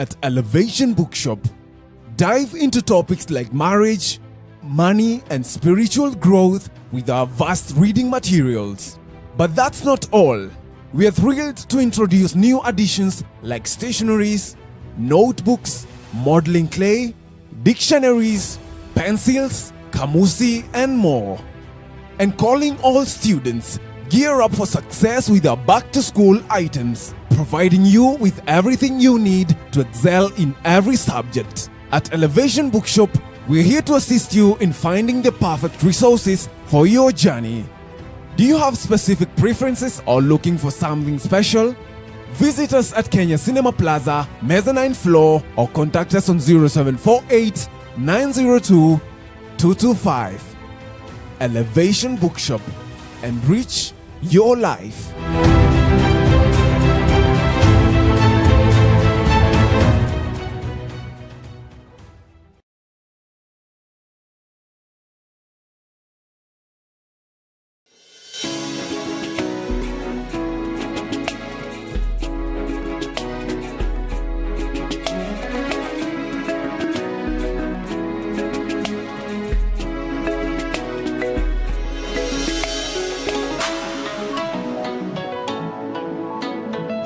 At Elevation Bookshop, dive into topics like marriage, money, and spiritual growth with our vast reading materials. But that's not all. We are thrilled to introduce new additions like stationeries, notebooks, modeling clay, dictionaries, pencils, kamusi, and more. And calling all students, gear up for success with our back-to-school items, providing you with everything you need to excel in every subject. At Elevation Bookshop, we're here to assist you in finding the perfect resources for your journey. Do you have specific preferences or looking for something special? Visit us at Kenya Cinema Plaza, mezzanine floor, or contact us on 0748 902 225. Elevation Bookshop. Enrich your life.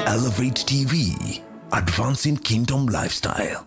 Elevate TV, advancing kingdom lifestyle.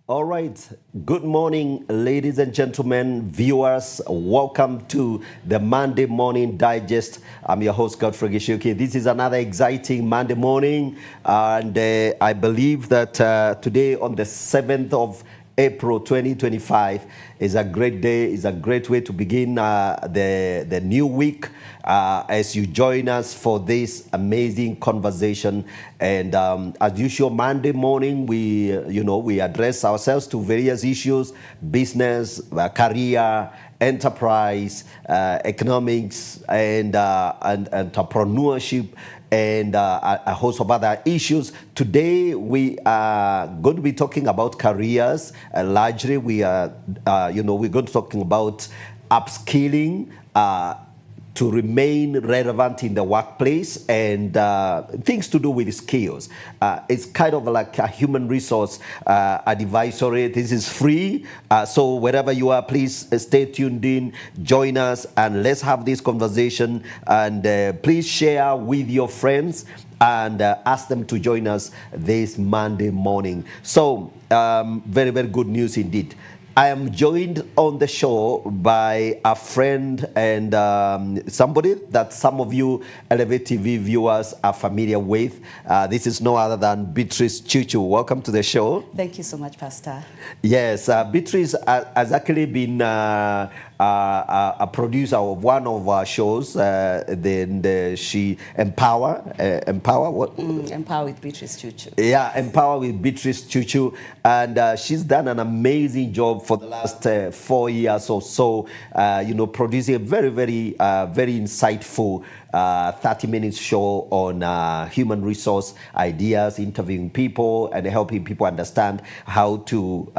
All right. Good morning, ladies and gentlemen, viewers. Welcome to the Monday Morning Digest. I'm your host, Godfrey Gichuki. This is another exciting Monday morning, and I believe that today, on the 7th of April 2025, is a great day, is a great way to begin the new week as you join us for this amazing conversation. And as usual, Monday morning, we address ourselves to various issues: business, career, enterprise, economics, and entrepreneurship, and a host of other issues. Today, we are going to be talking about careers. Largely, we're going to be talking about upskilling to remain relevant in the workplace, and things to do with skills. It's kind of like a human resource advisory. This is free, so wherever you are, please stay tuned in, join us, and let's have this conversation. And please share with your friends and ask them to join us this Monday morning. So very, very good news indeed. I am joined on the show by a friend and somebody that some of you Elevate TV viewers are familiar with. This is no other than Beatrice Chuchu. Welcome to the show. Thank you so much, Pastor. Yes, Beatrice has actually been a producer of one of our shows. Then she Empower with Beatrice Chuchu. Yeah, Empower with Beatrice Chuchu, and she's done an amazing job for the last 4 years or so. Producing a very, very, very insightful 30-minute show on human resource ideas, interviewing people and helping people understand how to,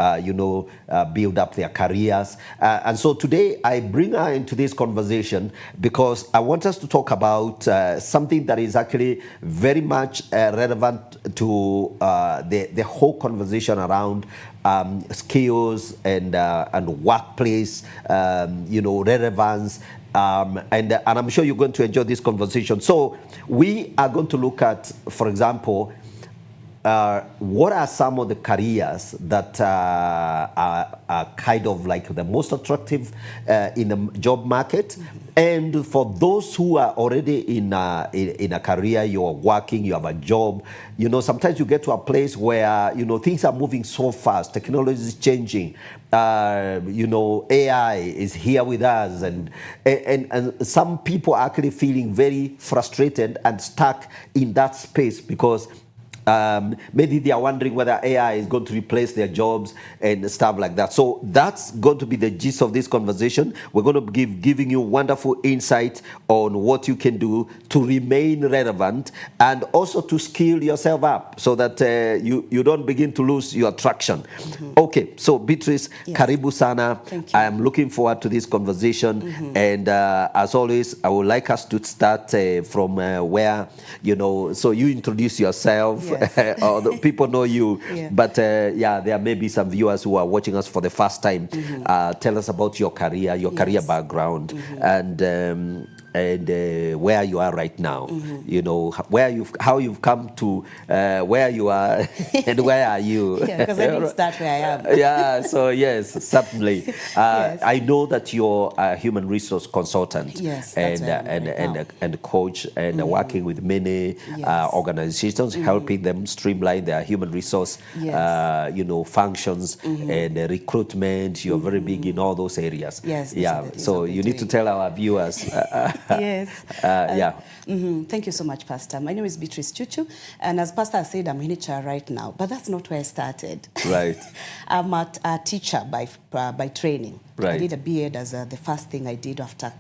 build up their careers. And so today I bring her into this conversation because I want us to talk about something that is actually very much relevant to the whole conversation around skills and workplace, relevance. And I'm sure you're going to enjoy this conversation. So we are going to look at, for example, what are some of the careers that are kind of like the most attractive in the job market? And for those who are already in a career, you're working, you have a job, you know, sometimes you get to a place where, you know, things are moving so fast, technology is changing, you know, AI is here with us, and some people are actually feeling very frustrated and stuck in that space because maybe they are wondering whether AI is going to replace their jobs and stuff like that. So that's going to be the gist of this conversation. We're going to be giving you wonderful insight on what you can do to remain relevant and also to skill yourself up so that you don't begin to lose your traction. Okay, so Beatrice, Yes. karibu sana. Thank you. I am looking forward to this conversation. And as always, I would like us to start from where, you know, so you introduce yourself. Yes. Or the people know you, Yeah. but yeah, there may be some viewers who are watching us for the first time. Tell us about your career, career background, and where you are right now. You know, how you've come to where you are, and where are you? Yeah, because I didn't start where I am. Yeah, so yes, certainly. Yes. I know that you're a human resource consultant. Yes, that's where I am right now. and coach, and working with many Yes. organizations, helping them streamline their human resource, Yes. you know, functions and recruitment. You're very big in all those areas. Yes, these yeah. are the things So I've been you need to doing. tell our viewers. Yes. Yeah. Thank you so much, Pastor. My name is Beatrice Chuchu, and as Pastor said, I'm in HR right now, but that's not where I started. Right. I'm a teacher by training. Right. I did a B.Ed as the first thing I did after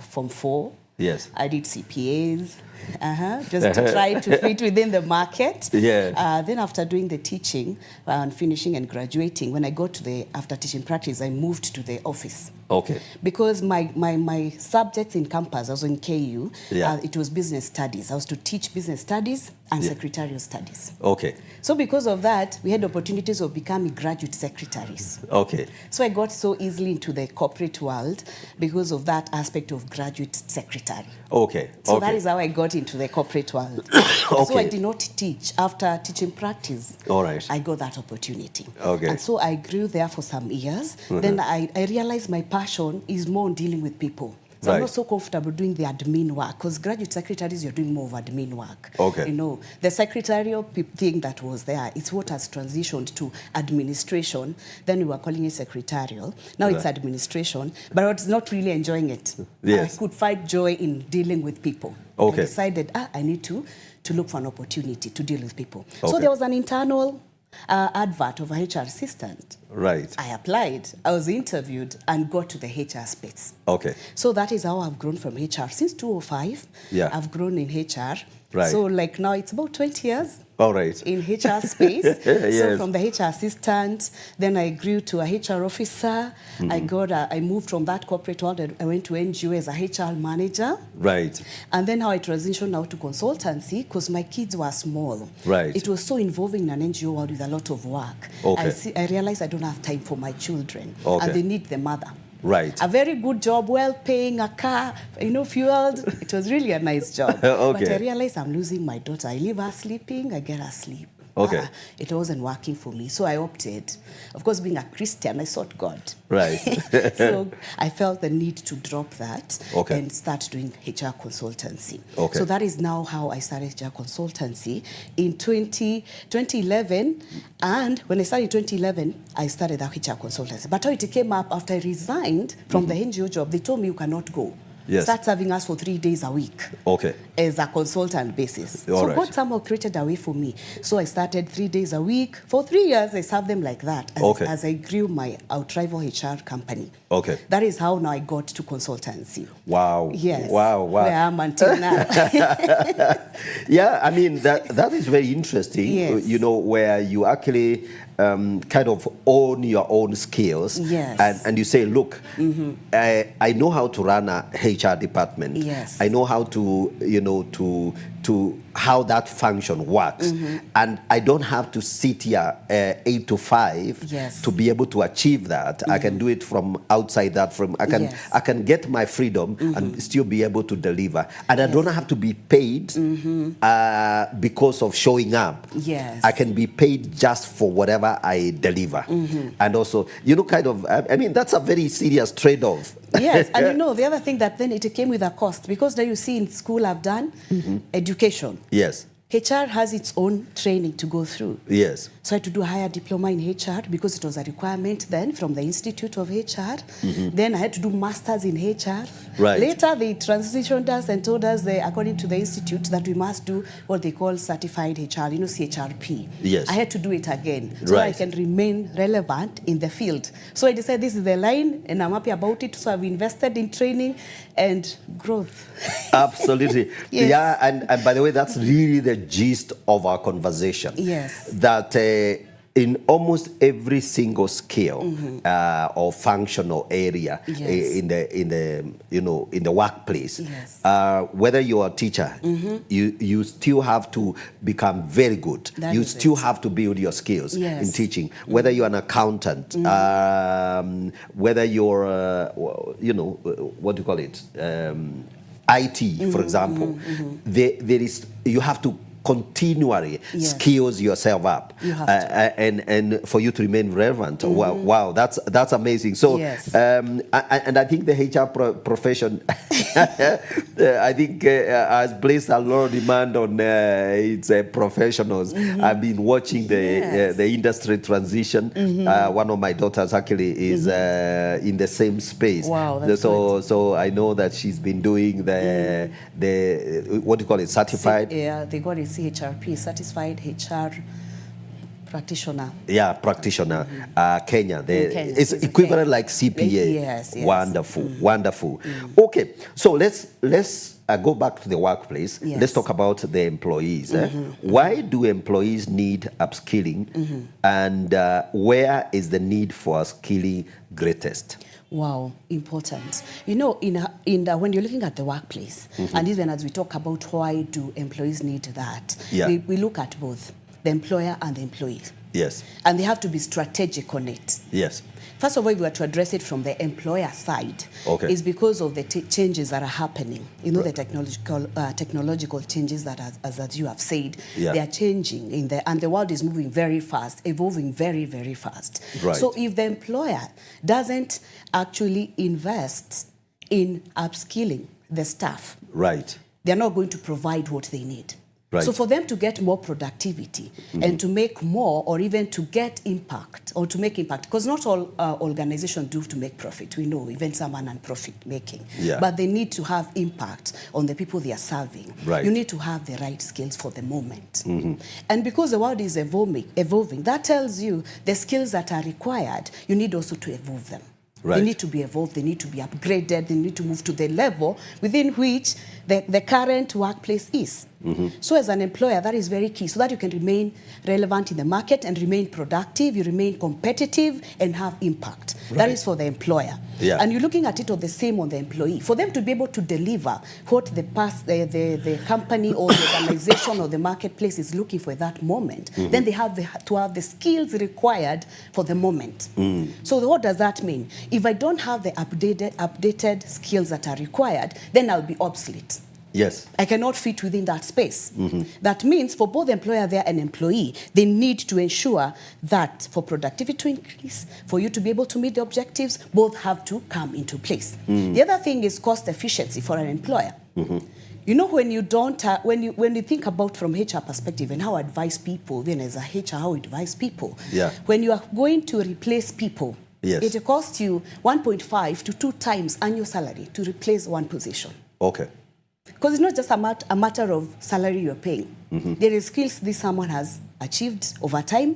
Form 4. Yes. I did CPAs. Just to try to fit within the market. Yeah. Then after doing the teaching and finishing and graduating, when I got to after teaching practice, I moved to the office. Okay. Because my subjects in campus, I was in KU, Yeah. it was business studies. I was to teach business studies and secretarial studies. Okay. So because of that, we had opportunities of becoming graduate secretaries. Okay. So I got so easily into the corporate world because of that aspect of graduate secretary. Okay. So okay. that is how I got into the corporate world. Okay. So I did not teach. After teaching practice, All right. I got that opportunity. Okay. And so I grew there for some years. Then I realized my passion is more on dealing with people. So I'm Right. not so comfortable doing the admin work because graduate secretaries, you're doing more of admin work. Okay. You know, the secretarial thing that was there, it's what has transitioned to administration. Then we were calling it secretarial. Now it's administration, but I was not really enjoying it. Yes. I could find joy in dealing with people. Okay. I decided, I need to look for an opportunity to deal with people. Okay. So there was an internal advert of a HR assistant. Right. I applied, I was interviewed, and got to the HR space. Okay. So that is how I've grown from HR. Since 2005, Yeah. I've grown in HR. Right. So like now it's about 20 years All right. in HR space. Yes. So from the HR assistant, then I grew to a HR officer. I moved from that corporate world. I went to NGO as a HR manager. Right. And then how I transitioned now to consultancy because my kids were small. Right. It was so involving in an NGO world with a lot of work. Okay. I realized I don't have time for my children. Okay. And they need the mother. Right. A very good job, well paying, a car, fueled. It was really a nice job. Okay. But I realized I'm losing my daughter. I leave her sleeping, I get her sleep. Okay. It wasn't working for me. So I opted. Of course, being a Christian, I sought God. Right. So I felt the need to drop that Okay. and start doing HR consultancy. Okay. So that is now how I started HR consultancy in 2011. And when I started in 2011, I started the HR consultancy. But how it came up after I resigned from the NGO job, they told me you cannot go. Yes. Start serving us for 3 days a week. Okay. As a consultant basis. All So right. God somehow created a way for me. So I started 3 days a week. For 3 years, I served them like that Okay. as I grew my Outrival HR company. Okay. That is how now I got to consultancy. Wow. Yes. Wow. Wow. Where I am until now. Yeah, I mean that is very interesting. Yes. You know, where you actually kind of own your own skills. Yes. And you say, look, I know how to run a HR department. Yes. I know how to, to how that function works. And I don't have to sit here 8 to 5 Yes. to be able to achieve that. I can do it from outside that frame. Yes. I can get my freedom and still be able to deliver. And I don't have to be paid because of showing up. Yes. I can be paid just for whatever I deliver. And also, I mean, that's a very serious trade-off. Yes, and the other thing that then it came with a cost, because now you see in school I've done education. Yes. HR has its own training to go through. Yes. So I had to do a higher diploma in HR because it was a requirement then from the Institute of HR. Then I had to do masters in HR. Right. Later they transitioned us and told us, according to the Institute, that we must do what they call certified HR, CHRP. Yes. I had to do it again so Right. I can remain relevant in the field. So I decided this is the line and I'm happy about it. So I've invested in training and growth. Absolutely. Yes. Yeah, and by the way, that's really the gist of our conversation. Yes. That in almost every single skill or functional area Yes. in the workplace, Yes. whether you're a teacher, you still have to become very good. That You is still it. have to build your skills Yes. in teaching. Whether you're an accountant, whether you're what do you call it? IT, for example, there is, you have to continually Yes. skills yourself up, You have to. and for you to remain relevant. Wow, that's amazing. So, Yes. and I think the HR profession, I think has placed a lot of demand on its professionals. I've been watching Yes. the industry transition. One of my daughters actually is in the same space. Wow, that's so I know that she's been doing the what do you call it, certified. Yeah, they got it CHRP, Certified HR Practitioner. Yeah, practitioner, Kenya. In Kenya. It's It's equivalent okay. like CPA. Yes, yes. Wonderful, wonderful. Okay, so let's go back to the workplace. Yes. Let's talk about the employees. Why do employees need upskilling, and where is the need for upskilling greatest? Wow, important. When you're looking at the workplace, and even as we talk about why do employees need that, Yeah. we look at both the employer and the employee. Yes, And they have to be strategic on it. yes, First of all, if we were to address it from the employer side, Okay. is because of the changes that are happening. The technological changes that, as you have said, Yeah. they are changing and the world is moving very fast, evolving very, very fast. Right. So if the employer doesn't actually invest in upskilling the staff, right, they're not going to provide what they need. Right. So for them to get more productivity and to make more, or even to get impact, or to make impact, because not all organizations do to make profit. We know, even some are non-profit making. Yeah. But they need to have impact on the people they are serving. Right. You need to have the right skills for the moment. And because the world is evolving, that tells you the skills that are required, you need also to evolve them. Right. They need to be evolved, they need to be upgraded, they need to move to the level within which the current workplace is. So as an employer, that is very key, so that you can remain relevant in the market and remain productive, you remain competitive and have impact. That Right. is for the employer. Yeah. And you're looking at it the same on the employee. For them to be able to deliver what the company or the organization or the marketplace is looking for at that moment, then they have to have the skills required for the moment. So what does that mean? If I don't have the updated skills that are required, then I'll be obsolete. yes, I cannot fit within that space. That means for both the employer there and employee, they need to ensure that for productivity to increase, for you to be able to meet the objectives, both have to come into place. The other thing is cost efficiency for an employer. When you don't, when you think about from HR perspective and how I advise people, then as a HR, how we advise people. Yeah. When you are going to replace people, Yes. it costs you 1.5 to 2 times annual salary to replace one position. okay, Because it's not just a matter of salary you're paying. There is skills this someone has achieved over time.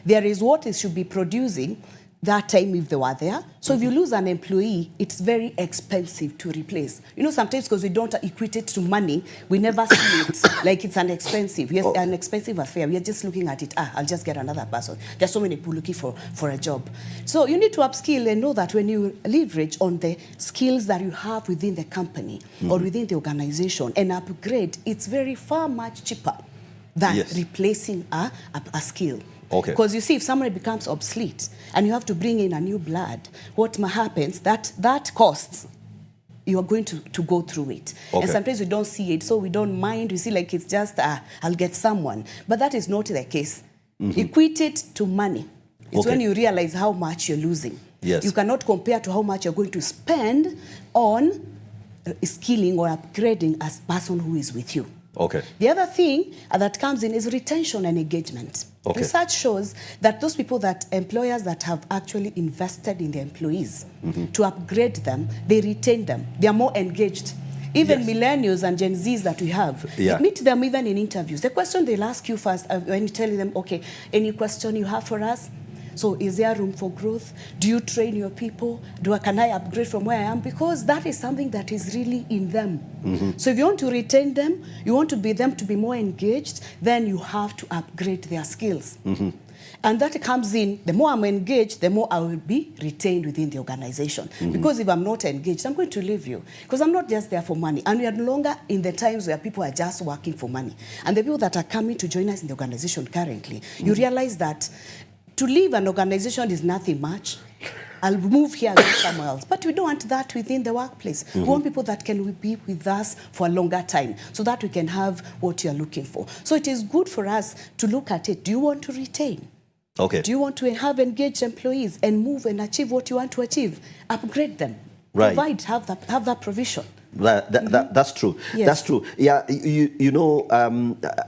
There is what it should be producing that time if they were there. So if you lose an employee, it's very expensive to replace. You know, sometimes because we don't equate it to money, we never see it like it's an expensive. Yes, an expensive affair. We are just looking at it, I'll just get another person. There's so many people looking for a job. So you need to upskill and know that when you leverage on the skills that you have within the company or within the organization and upgrade, it's very far much cheaper than replacing a skill. Okay. Because you see, if somebody becomes obsolete and you have to bring in a new blood, what happens, that costs, you are going to go through it. Okay. And sometimes we don't see it, so we don't mind. We see like it's just, I'll get someone. But that is not the case. Equate it to money. It's when you realize how much you're losing. Yes. You cannot compare to how much you're going to spend on skilling or upgrading as person who is with you. Okay. The other thing that comes in is retention and engagement. Okay. Research shows that those people employers that have actually invested in their employees to upgrade them, they retain them. They are more engaged. Even millennials and Gen Zs that we have, you meet them even in interviews. The question they'll ask you first when you tell them, okay, any question you have for us? So is there room for growth? Do you train your people? Can I upgrade from where I am? Because that is something that is really in them. So if you want to retain them, you want them to be more engaged, then you have to upgrade their skills. And that comes in, the more I'm engaged, the more I will be retained within the organization. Because if I'm not engaged, I'm going to leave you. Because I'm not just there for money. And we are no longer in the times where people are just working for money. And the people that are coming to join us in the organization currently, you realize that to leave an organization is nothing much. I'll move here and go somewhere else. But we don't want that within the workplace. We want people that can be with us for a longer time so that we can have what you're looking for. So it is good for us to look at it. Do you want to retain? Okay. Do you want to have engaged employees and move and achieve what you want to achieve? Upgrade them. Right. Provide, have that provision. That's true. Yes. That's true. Yeah, you know,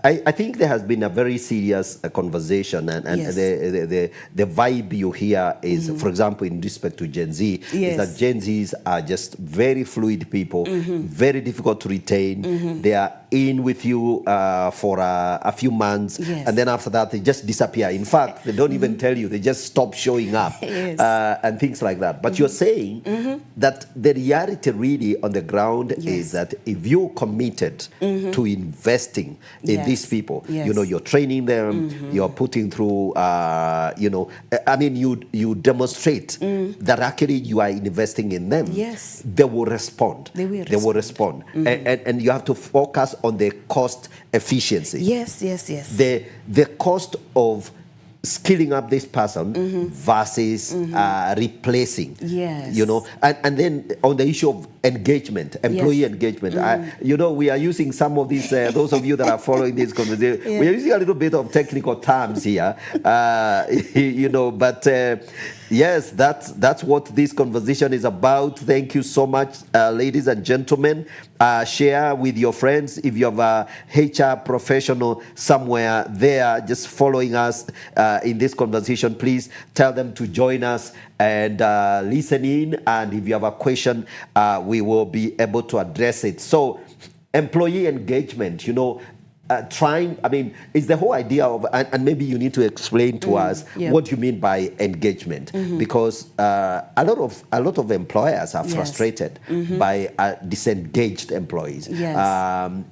I think there has been a very serious conversation, and the vibe you hear is, for example, in respect to Gen Z, is that Gen Zs are just very fluid people, very difficult to retain. They are in with you for a few months, and then after that they just disappear. In fact, they don't even tell you; they just stop showing up, and things like that. But you're saying that the reality really on the ground is that if you're committed to investing in these people, you know, you're training them, you're putting through, you know, I mean, you demonstrate that actually you are investing in them. Yes. They will respond. They will respond. And you have to focus on the cost efficiency. Yes. The cost of skilling up this person versus replacing. Yes. You know, and then on the issue of engagement, employee engagement, you know, we are using some of these, those of you that are following this conversation, we are using a little bit of technical terms here, you know, but yes, that's what this conversation is about. Thank you so much, ladies and gentlemen. Share with your friends. If you have a HR professional somewhere there just following us in this conversation, please tell them to join us and listen in. And if you have a question, we will be able to address it. So, employee engagement, you know, I mean, it's the whole idea of, and maybe you need to explain to us what you mean by engagement, because a lot of employers are frustrated by disengaged employees.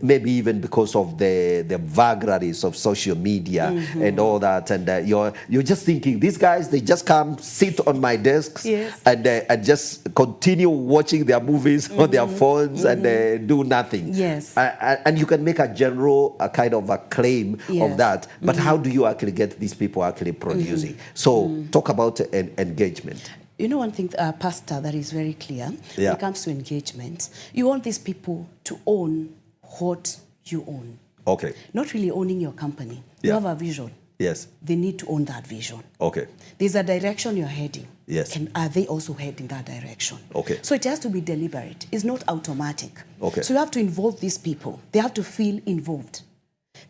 Maybe even because of the vagaries of social media and all that, and you're just thinking, these guys, they just come sit on my desks and just continue watching their movies on their phones and do nothing. And you can make a general kind of a claim of that, but how do you actually get these people actually producing? So talk about engagement. You know, one thing, Pastor, that is very clear when it comes to engagement, you want these people to own what you own. Okay. Not really owning your company. You have a vision. Yes. They need to own that vision. Okay. There's a direction you're heading. Yes. And are they also heading that direction? Okay. So it has to be deliberate. It's not automatic. Okay. So you have to involve these people. They have to feel involved.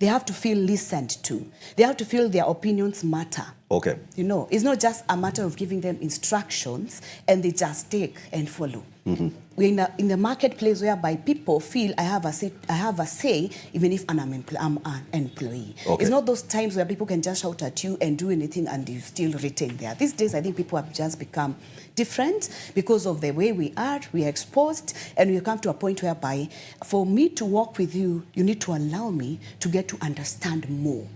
They have to feel listened to. They have to feel their opinions matter. Okay. You know, it's not just a matter of giving them instructions and they just take and follow. We're in the marketplace whereby people feel I have a say even if I'm an employee. Okay. It's not those times where people can just shout at you and do anything and you still retain there. These days, I think people have just become different because of the way we are exposed, and we come to a point whereby for me to work with you, you need to allow me to get to understand more.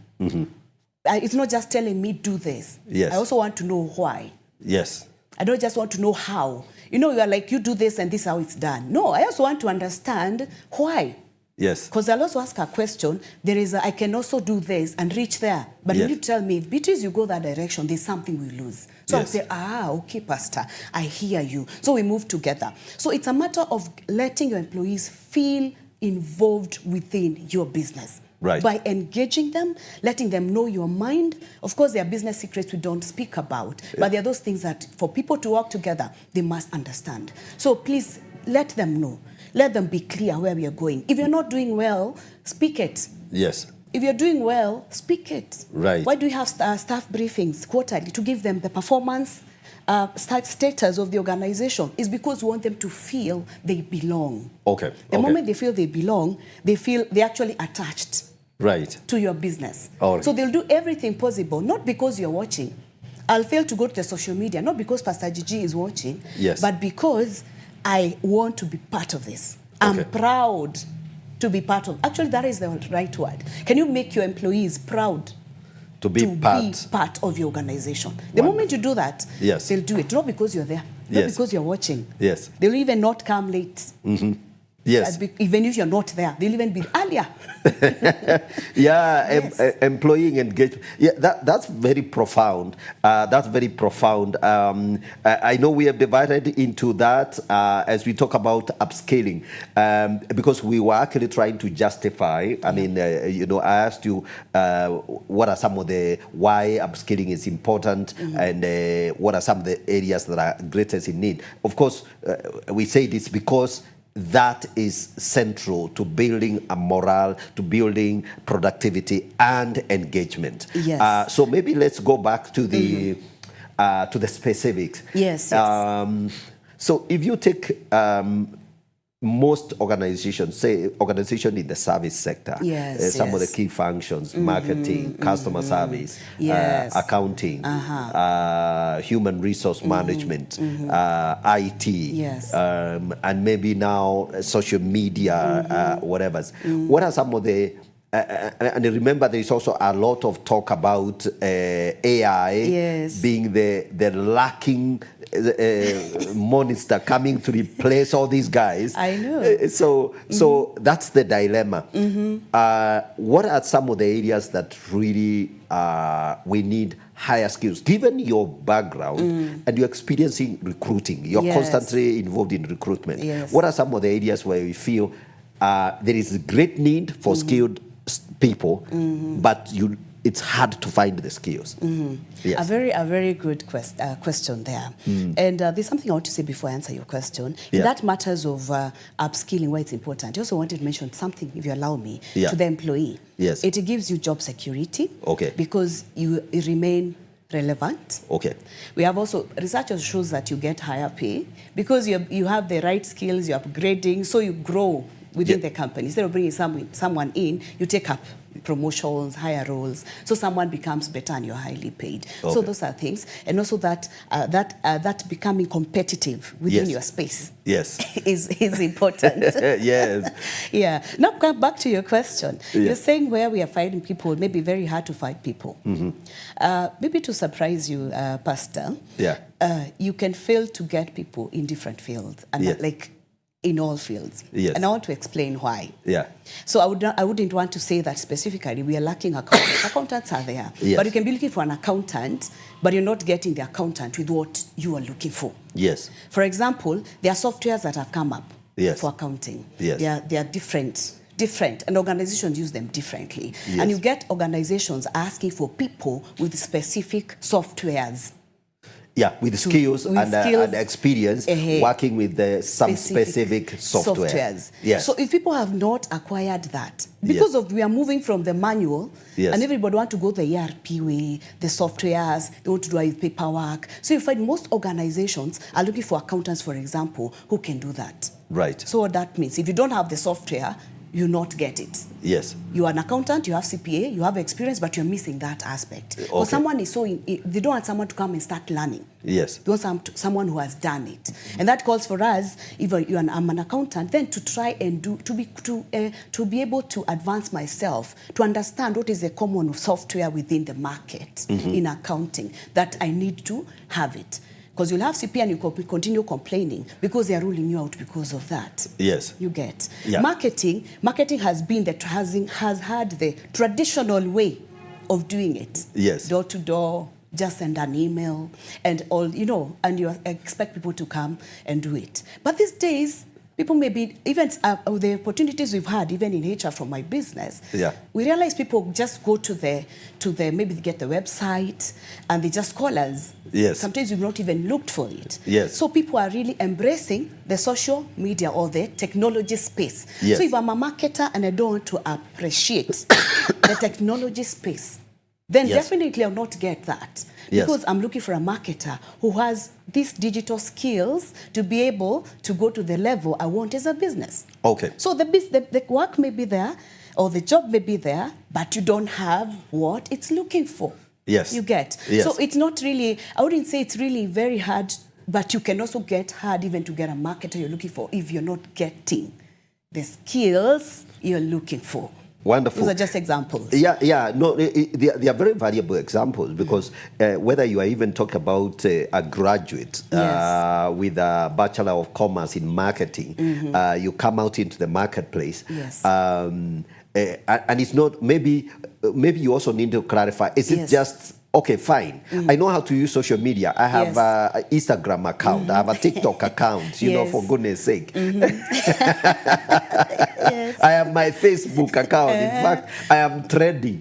It's not just telling me do this. Yes. I also want to know why. Yes. I don't just want to know how. You know, you are like, you do this and this is how it's done. No, I also want to understand why. Yes. Because I'll also ask a question. I can also do this and reach there. But Yes. you tell me, Beatrice, you go that direction, there's something we lose. So Yes. I'll say, okay, Pastor, I hear you. So we move together. So it's a matter of letting your employees feel involved within your business. Right. By engaging them, letting them know your mind. Of course, there are business secrets we don't speak about, but there are those things that for people to work together, they must understand. So please let them know. Let them be clear where we are going. If you're not doing well, speak it. Yes. If you're doing well, speak it. Right. Why do we have staff briefings quarterly to give them the performance status of the organization? Is because we want them to feel they belong. Okay. The moment they feel they belong, they feel they're actually attached. Right. To your business. All right. So they'll do everything possible, not because you're watching. I'll fail to go to the social media, not because Pastor Gigi is watching, Yes. but because I want to be part of this. Okay. I'm proud to be part of. Actually, that is the right word. Can you make your employees proud To be part of your organization? The moment you do that, Yes. they'll do it. Not because you're there, not Yes. because you're watching. Yes. They'll even not come late. Yes. Even if you're not there, they'll even be earlier. Yeah, Yes. employee engagement. Yeah, that's very profound. That's very profound. I know we have divided into that as we talk about upscaling, because we were actually trying to justify. I mean, I asked you what are some of the why upscaling is important, and what are some of the areas that are greatest in need. Of course, we say this because that is central to building a morale, to building productivity and engagement. Yes. So maybe let's go back to the specifics. Yes. So if you take most organizations, say organization in the service sector, some of the key functions, marketing, customer service, accounting, human resource management, IT, and maybe now social media, whatever. What are some of the and remember, there is also a lot of talk about AI being the lacking monster coming to replace all these guys. I know. So that's the dilemma. What are some of the areas that really we need higher skills? Given your background and your experience in recruiting, you're constantly involved in recruitment. What are some of the areas where we feel there is a great need for skilled people, but it's hard to find the skills? Yes. A very good question there. And there's something I want to say before I answer your question. In that matters of upskilling, why it's important. I also wanted to mention something, if you allow me, to the employee. Yes. It gives you job security. Okay. Because you remain relevant. Okay. We have also, research shows that you get higher pay because you have the right skills, you're upgrading, so you grow within the company. Instead of bringing someone in, you take up promotions, higher roles, so someone becomes better and you're highly paid. So those are things, and also that becoming competitive within your space. Yes, is important. Yes. Yeah. Now come back to your question. You're saying where we are finding people, it may be very hard to find people. Maybe to surprise you, Pastor. Yeah. You can fail to get people in different fields, and like in all fields. Yes. And I want to explain why. Yeah. So I wouldn't want to say that specifically we are lacking accountants. Accountants are there. Yes. But you can be looking for an accountant, but you're not getting the accountant with what you are looking for. Yes. For example, there are softwares that have come up for accounting. Yes. They are different, and organizations use them differently. Yes. And you get organizations asking for people with specific softwares. Yeah, with skills with and experience working with some specific software. softwares. Yes. So if people have not acquired that, because of we are moving from the manual, and everybody want to go the ERP way, the softwares, they want to do it with paperwork. So you find most organizations are looking for accountants, for example, who can do that. Right. So what that means, if you don't have the software, you not get it. Yes. You are an accountant, you have CPA, you have experience, but you're missing that aspect. Because someone is they don't want someone to come and start learning. Yes. They want someone who has done it. And that calls for us, if I'm an accountant, then to try and to be able to advance myself, to understand what is the common software within the market in accounting, that I need to have it. Because you'll have CP and you continue complaining because they are ruling you out because of that. Yes. You get. Yeah. Marketing has been has had the traditional way of doing it. Yes. Door to door, just send an email and all, and you expect people to come and do it. But these days, people maybe, even the opportunities we've had, even in HR from my business, we realize people just go to maybe they get the website and they just call us. Yes. Sometimes we've not even looked for it. Yes. So people are really embracing the social media or the technology space. Yes. So if I'm a marketer and I don't want to appreciate the technology space, then definitely I'll not get that. Because I'm looking for a marketer who has these digital skills to be able to go to the level I want as a business. Okay. So the work may be there or the job may be there, but you don't have what it's looking for. Yes. You get. Yes. So it's not really, I wouldn't say it's really very hard, but you can also get hard even to get a marketer you're looking for if you're not getting the skills you're looking for. Wonderful. Those are just examples. Yeah. No, they are very valuable examples because whether you are even talking about a graduate with a Bachelor of Commerce in marketing, you come out into the marketplace. Yes. And it's not, maybe you also need to clarify, is it just, okay, fine. I know how to use social media. I have an Instagram account. I have a TikTok account, for goodness sake. I have my Facebook account. In fact, I am trading.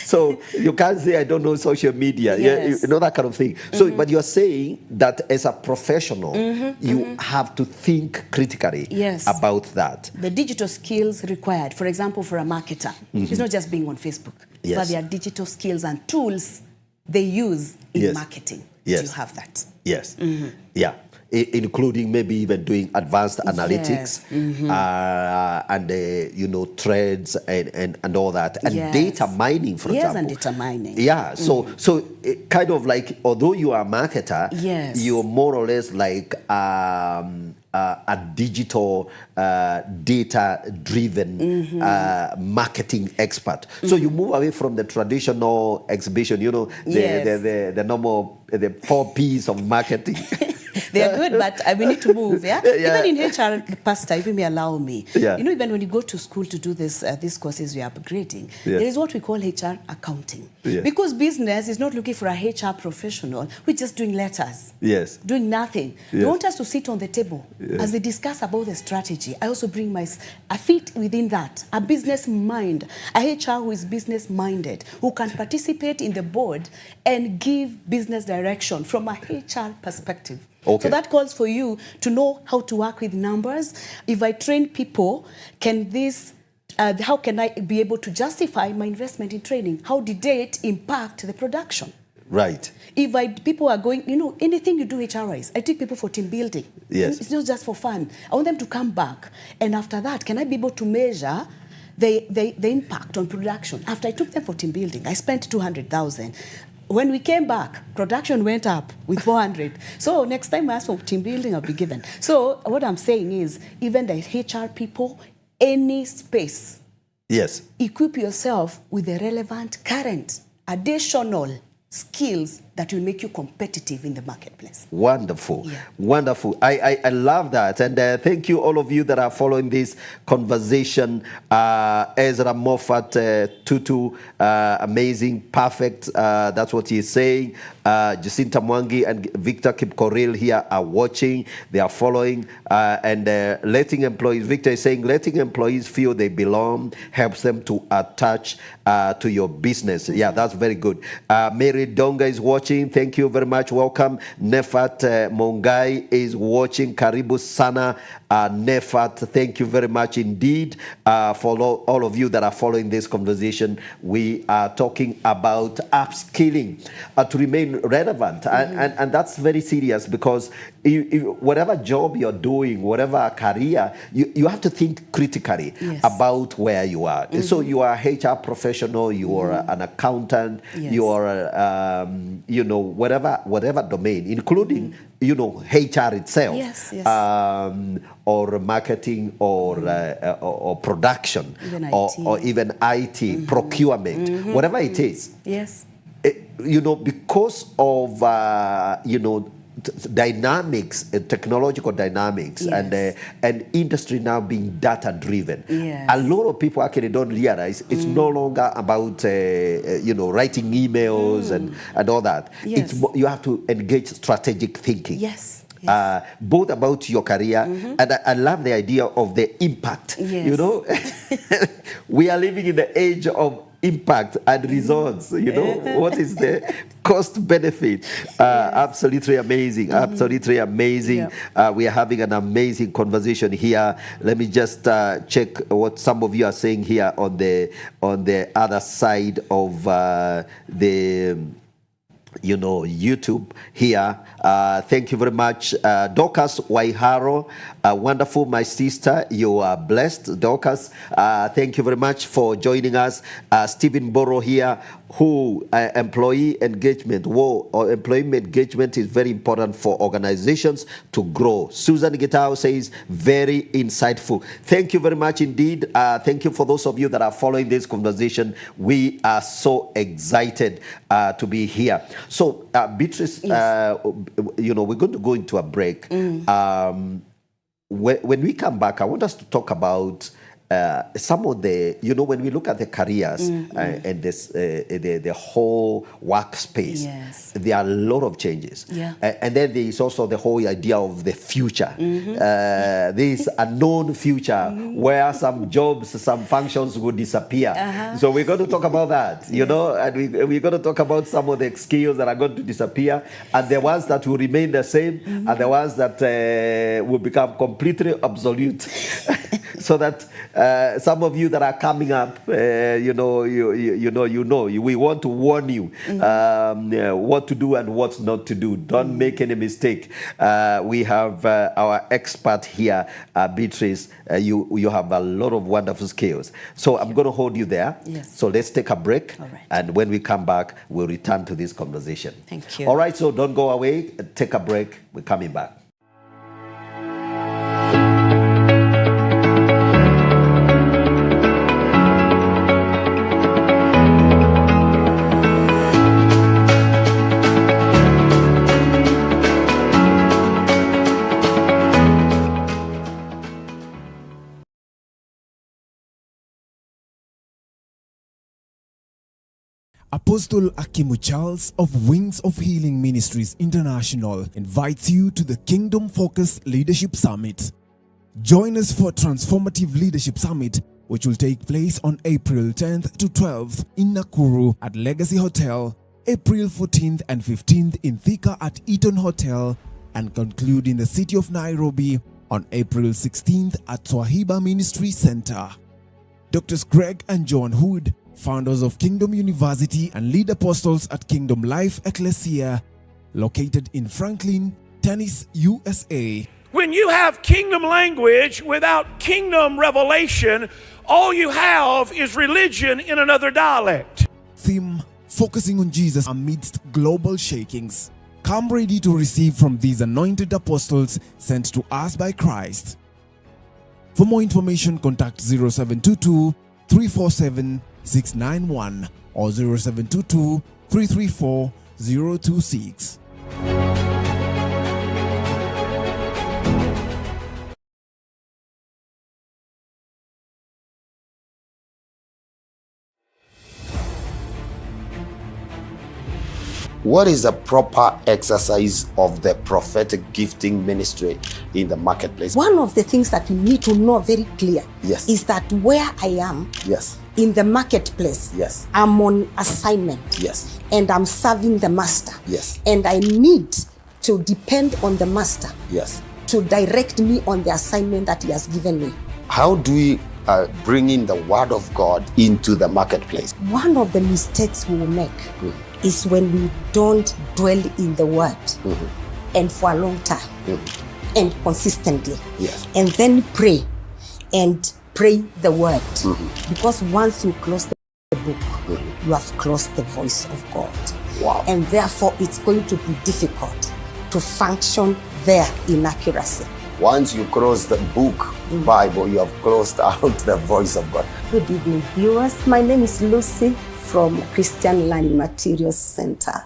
so you can't say I don't know social media. Yes. You know, that kind of thing. So, but you're saying that as a professional, you have to think critically about that. The digital skills required, for example, for a marketer, it's not just being on Facebook, but there are digital skills and tools they use in marketing. Do you have that? Yes. Yeah. Including maybe even doing advanced analytics and trades and all that, and data mining, for example. And data mining. Yeah. So it kind of like, although you are a marketer, you're more or less like a digital data-driven marketing expert. So you move away from the traditional exhibition, the normal, the 4 Ps of marketing. They are good, but we need to move, Even in HR, Pastor, if you may allow me. Even when you go to school to do these courses we are upgrading, there is what we call HR accounting. Because business is not looking for a HR professional who is just doing letters, doing nothing. They want us to sit on the table as they discuss about the strategy. I also bring I fit within that, a business mind, a HR who is business-minded, who can participate in the board and give business direction from a HR perspective. So that calls for you to know how to work with numbers. If I train people, how can I be able to justify my investment in training? How did it impact the production? Right. If people are going, anything you do HR-wise, I take people for team building. Yes. It's not just for fun. I want them to come back. And after that, can I be able to measure the impact on production? After I took them for team building, I spent 200,000. When we came back, production went up with 400. So next time I ask for team building, I'll be given. So what I'm saying is, even the HR people, any space, equip yourself with the relevant, current, additional skills that will make you competitive in the marketplace. Wonderful. Wonderful. I love that. And thank you, all of you that are following this conversation. Ezra Moffat, Tutu, amazing, perfect. That's what he's saying. Jacinta Mwangi and Victor Kipkoril here are watching. They are following. And letting employees, Victor is saying, letting employees feel they belong helps them to attach to your business. Yeah, that's very good. Mary Donga is watching. watching. Thank you very much. Welcome. Nefat Mongai is watching. Karibu sana, Nefat. Thank you very much indeed for all of you that are following this conversation. We are talking about upskilling to remain relevant. And that's very serious because whatever job you're doing, whatever career, you have to think critically about where you are. So you are a HR professional, you are an accountant, you are, whatever domain, including, HR itself, or marketing, or production, even or even IT, procurement, whatever it is. Yes. Because of, dynamics, technological dynamics, and industry now being data driven. A lot of people actually don't realize it's no longer about writing emails and all that. It's you have to engage strategic thinking. Both about your career, and I love the idea of the impact. We are living in the age of impact and results. What is the cost benefit? Absolutely amazing. Absolutely amazing. We are having an amazing conversation here. Let me just check what some of you are saying here on the other side of the YouTube here. Thank you very much. Dorcas Waiharo, wonderful, my sister. You are blessed, Dorcas. Thank you very much for joining us. Stephen Boro here, who employee engagement is very important for organizations to grow. Susan Gitao says, very insightful. Thank you very much indeed. Thank you for those of you that are following this conversation. We are so excited to be here. So, Beatrice, we're going to go into a break. When we come back, I want us to talk about some of the, when we look at the careers and this, the whole workspace, there are a lot of changes. And then there is also the whole idea of the future. This unknown future where some jobs, some functions will disappear. So we're going to talk about that, and we're going to talk about some of the skills that are going to disappear, and the ones that will remain the same, and the ones that will become completely obsolete. So that some of you that are coming up, we want to warn you what to do and what not to do. Don't make any mistake. We have our expert here, Beatrice. You have a lot of wonderful skills. So I'm going to hold you there. So let's take a break. And when we come back, we'll return to this conversation. Thank you. All right, so don't go away. Take a break. We're coming back. Apostle Akimu Charles of Wings of Healing Ministries International invites you to the Kingdom Focus Leadership Summit. Join us for a transformative leadership summit which will take place on April 10th to 12th in Nakuru at Legacy Hotel, April 14th and 15th in Thika at Eaton Hotel, and conclude in the city of Nairobi on April 16th at Swahiba Ministry Center. Drs. Greg and John Hood, founders of Kingdom University and lead apostles at Kingdom Life Ecclesia, located in Franklin, Tennessee, USA. When you have kingdom language without kingdom revelation, all you have is religion in another dialect. Theme: focusing on Jesus amidst global shakings. Come ready to receive from these anointed apostles sent to us by Christ. For more information, contact 0722 347 691 or 0722 334 026. What is a proper exercise of the prophetic gifting ministry in the marketplace? One of the things that you need to know very clear Yes. is that where I am Yes. in the marketplace, Yes. I'm on assignment. Yes. And I'm serving the master. Yes. And I need to depend on the master Yes. to direct me on the assignment that he has given me. How do we bring in the word of God into the marketplace? One of the mistakes we will make is when we don't dwell in the word and for a long time and consistently. Yes. And then pray the word. Because once you close the book, you have closed the voice of God. Wow. And therefore it's going to be difficult to function there in accuracy. Once you close the book, Bible, you have closed out the voice of God. Good evening, viewers. My name is Lucy from Christian Learning Materials Center.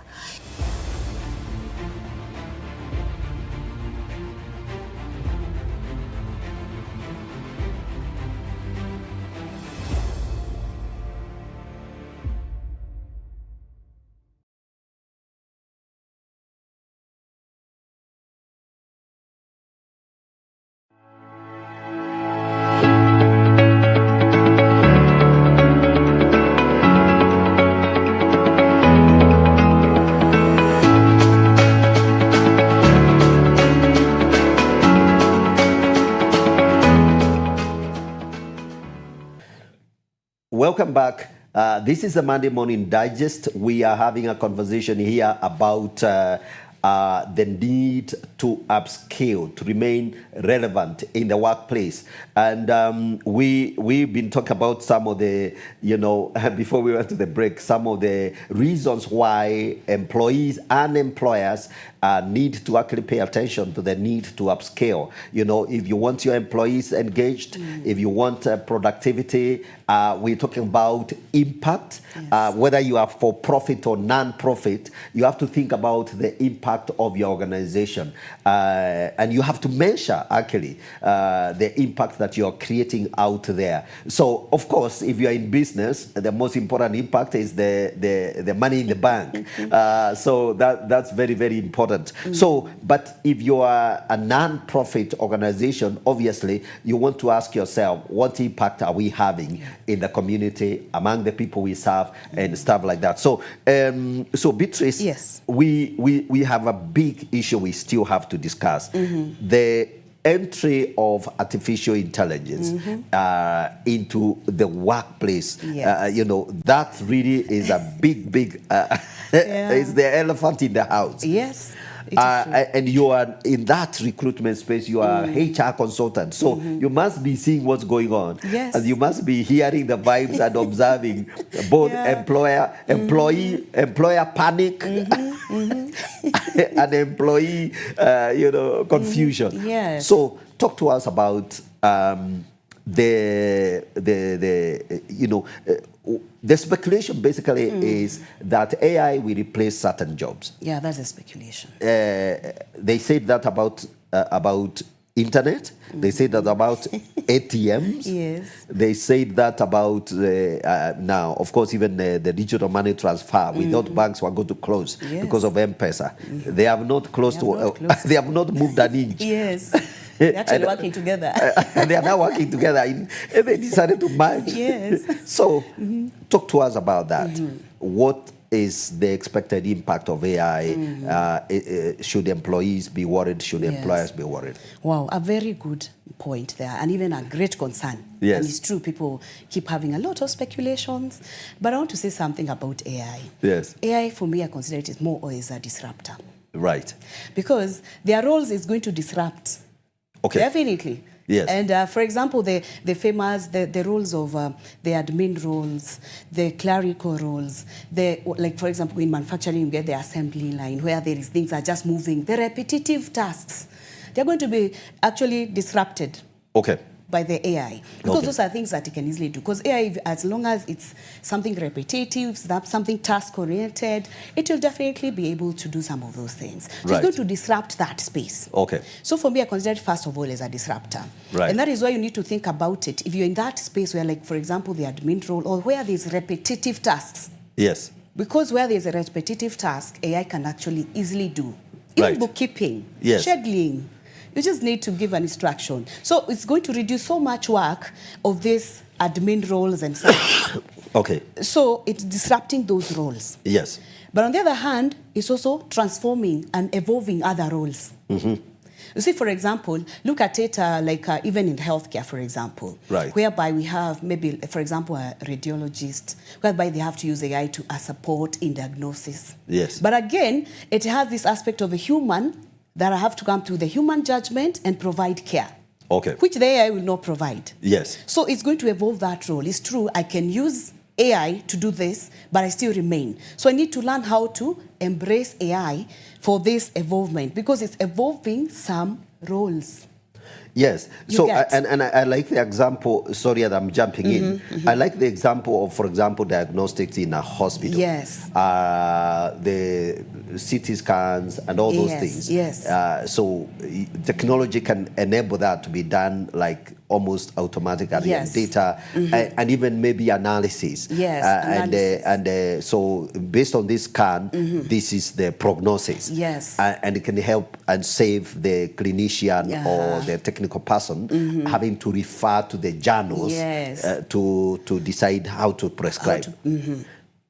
Welcome back. This is the Monday Morning Digest. We are having a conversation here about the need to upskill, to remain relevant in the workplace. And we've been talking about some of the, before we went to the break, some of the reasons why employees and employers need to actually pay attention to the need to upscale. If you want your employees engaged, if you want productivity, we're talking about impact. Yes. Whether you are for profit or non-profit, you have to think about the impact of your organization. And you have to measure, actually, the impact that you're creating out there. So, of course, if you're in business, the most important impact is the money in the bank. So that's very, very important. So, but if you are a non-profit organization, obviously, you want to ask yourself, what impact are we having in the community, among the people we serve, and stuff like that. So, so Beatrice, Yes. we have a big issue we still have to discuss. The entry of artificial intelligence into the workplace. Yes. That really is a big is the elephant in the house. Yes. It is true. And you are in that recruitment space, you are HR consultant. So you must be seeing what's going on. Yes. And you must be hearing the vibes and observing both employer panic and employee, confusion. Yes. So talk to us about the speculation basically is that AI will replace certain jobs. Yeah, that's a speculation. They said that about internet. They say that about ATMs. Yes. They say that about now, of course, even the digital money transfer. We thought banks were going to close because of M-Pesa. They have not closed. They have not moved an inch. Yes. They're actually working together. And they are now working together. And they decided to merge. Yes. So, talk to us about that. What is the expected impact of AI? Should employees be worried? Should employers be worried? Wow, a very good point there, and even a great concern. Yes. And it's true, people keep having a lot of speculations. But I want to say something about AI. Yes. AI, for me, I consider it more as a disruptor. Right. Because their roles is going to disrupt. Okay. Definitely. Yes. And for example, the famous, the roles of the admin roles, the clerical roles, like for example, in manufacturing, you get the assembly line where there is things are just moving. The repetitive tasks, they're going to be actually disrupted. Okay. By the AI. Because Okay. those are things that it can easily do. Because AI, as long as it's something repetitive, something task-oriented, it will definitely be able to do some of those things. So Right. it's going to disrupt that space. Okay. So for me, I consider it first of all as a disruptor. Right. And that is why you need to think about it. If you're in that space where, like, for example, the admin role or where there's repetitive tasks, Yes. Because where there's a repetitive task, AI can actually easily do. Even Right. bookkeeping, Yes. scheduling. You just need to give an instruction. So it's going to reduce so much work of these admin roles and such. Okay. So it's disrupting those roles. Yes. But on the other hand, it's also transforming and evolving other roles. You see, for example, look at it even in healthcare, for example, Right. whereby we have maybe, for example, a radiologist, whereby they have to use AI to support in diagnosis. Yes. But again, it has this aspect of a human that I have to come to the human judgment and provide care. Okay. Which the AI will not provide. Yes. So it's going to evolve that role. It's true, I can use AI to do this, but I still remain. So I need to learn how to embrace AI for this evolvement because it's evolving some roles. Yes. You So, get. and I like the example, sorry that I'm jumping in. I like the example of, for example, diagnostics in a hospital. Yes. The CT scans and all those Yes, things. yes. So technology can enable that to be done like almost automatically. Yes. And data and even maybe analysis. Yes, And so based on this scan, this is the prognosis. Yes. And it can help and save the clinician or the technical person having to refer to the journals Yes. to decide how to prescribe.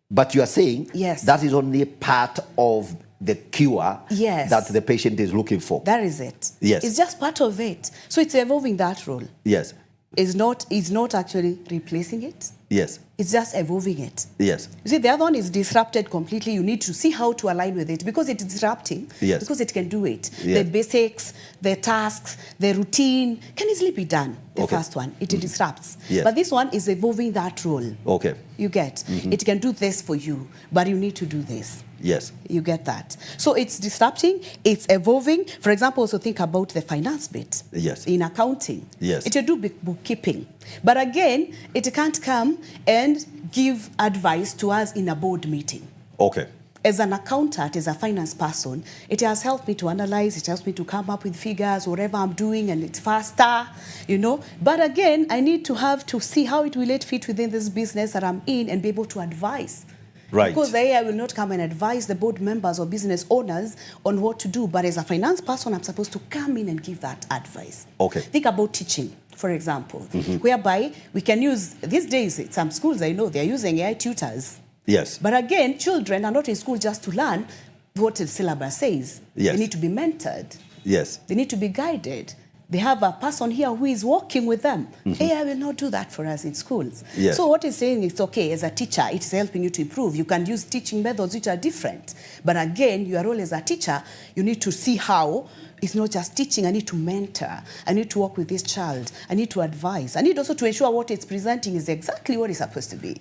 But you are saying Yes. that is only part of the cure Yes. that the patient is looking for. That is it. Yes. It's just part of it. So it's evolving that role. Yes. It's not actually replacing it. Yes. It's just evolving it. Yes. You see, the other one is disrupted completely. You need to see how to align with it because it's disrupting. Yes. Because it can do it. Yes. The basics, the tasks, the routine can easily be done. The Okay. first one, it disrupts. Yes. But this one is evolving that role. Okay. You get. It can do this for you, but you need to do this. Yes. You get that. So it's disrupting, it's evolving. For example, also think about the finance bit. Yes. In accounting. Yes. It will do bookkeeping. But again, it can't come and give advice to us in a board meeting. Okay. As an accountant, as a finance person, it has helped me to analyze, it helps me to come up with figures, whatever I'm doing, and it's faster, you know. But again, I need to have to see how it will fit within this business that I'm in and be able to advise. Right. Because the AI will not come and advise the board members or business owners on what to do. But as a finance person, I'm supposed to come in and give that advice. Okay. Think about teaching, for example, whereby we can use, these days, some schools I know, they're using AI tutors. Yes. But again, children are not in school just to learn what the syllabus says. Yes. They need to be mentored. Yes. They need to be guided. They have a person here who is working with them. AI will not do that for us in schools. Yes. So what it's saying is, okay, as a teacher, it's helping you to improve. You can use teaching methods which are different. But again, your role as a teacher, you need to see how it's not just teaching. I need to mentor. I need to work with this child. I need to advise. I need also to ensure what it's presenting is exactly what it's supposed to be.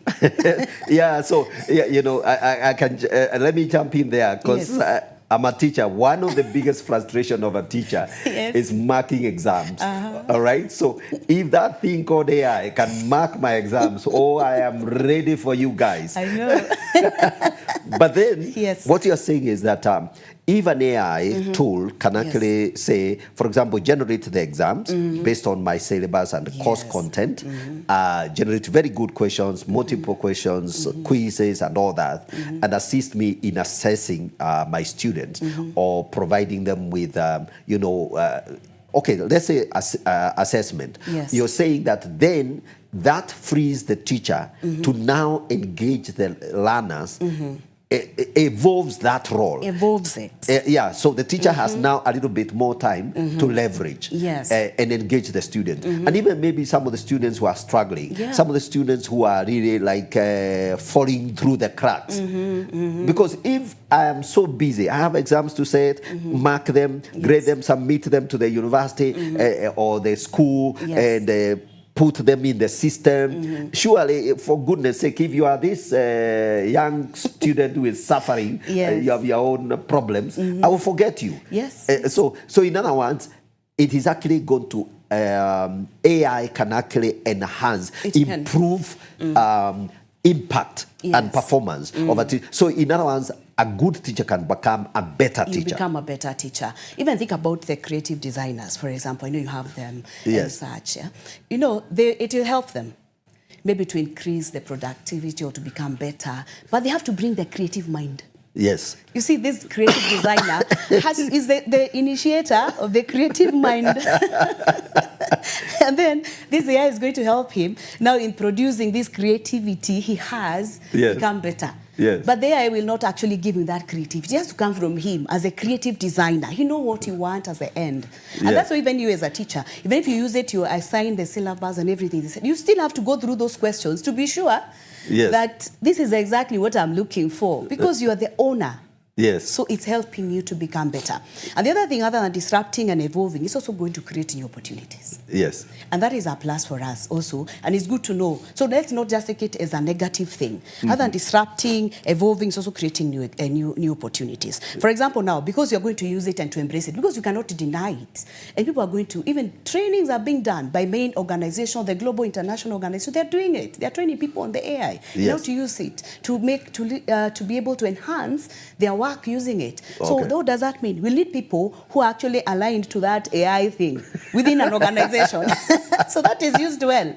Yeah, so, yeah, you know, I can, let me jump in there because Yes. I'm a teacher. One of the biggest frustration of a teacher Yes. is marking exams. All right? So if that thing called AI can mark my exams, I am ready for you guys. I know. But then Yes. what you're saying is that if an AI tool can actually say, for example, generate the exams based on my syllabus and the course Yes. content, generate very good questions, multiple questions, quizzes and all that, and assist me in assessing my students or providing them with, okay, let's say assessment. Yes. You're saying that then that frees the teacher to now engage the learners, evolves that role. Evolves it. Yeah, so the teacher has now a little bit more time to leverage Yes. and engage the student. And even maybe some of the students who are struggling, Yeah. some of the students who are really like falling through the cracks. Because if I am so busy, I have exams to set, mark them, grade them, submit them to the university or the school, Yes. and put them in the system. Surely, for goodness sake, if you are this young student who is suffering, Yes. you have your own problems, I will forget you. Yes. So in other words, it is actually going to, AI can actually enhance, It can. improve impact and Yes. performance of a teacher. So in other words, a good teacher can become a better You teacher. become a better teacher. Even think about the creative designers, for example. I know you have them Yes. and such. Yeah? You know, it will help them. maybe to increase the productivity or to become better, but they have to bring the creative mind. Yes. You see, this creative designer is the initiator of the creative mind. And then this AI is going to help him now in producing this creativity he has become better. Yes. But the AI will not actually give him that creativity. It has to come from him as a creative designer. He knows what he wants as the end. And that's why even you as a teacher, even if you use it, you assign the syllabus and everything, you still have to go through those questions to be sure that this is exactly what I'm looking for, because you are the owner. Yes. So it's helping you to become better. And the other thing, other than disrupting and evolving, it's also going to create new opportunities. Yes. And that is a plus for us also. And it's good to know. So let's not just take it as a negative thing. Other than disrupting, evolving, it's also creating new opportunities. For example, now, because you're going to use it and to embrace it, because you cannot deny it. And people are going to, even trainings are being done by main organizations, the global international organizations. They're doing it. They're training people on the AI. How to use it, to be able to enhance their work using it. So what does that mean? We need people who are actually aligned to that AI thing within an organization. So that is used well.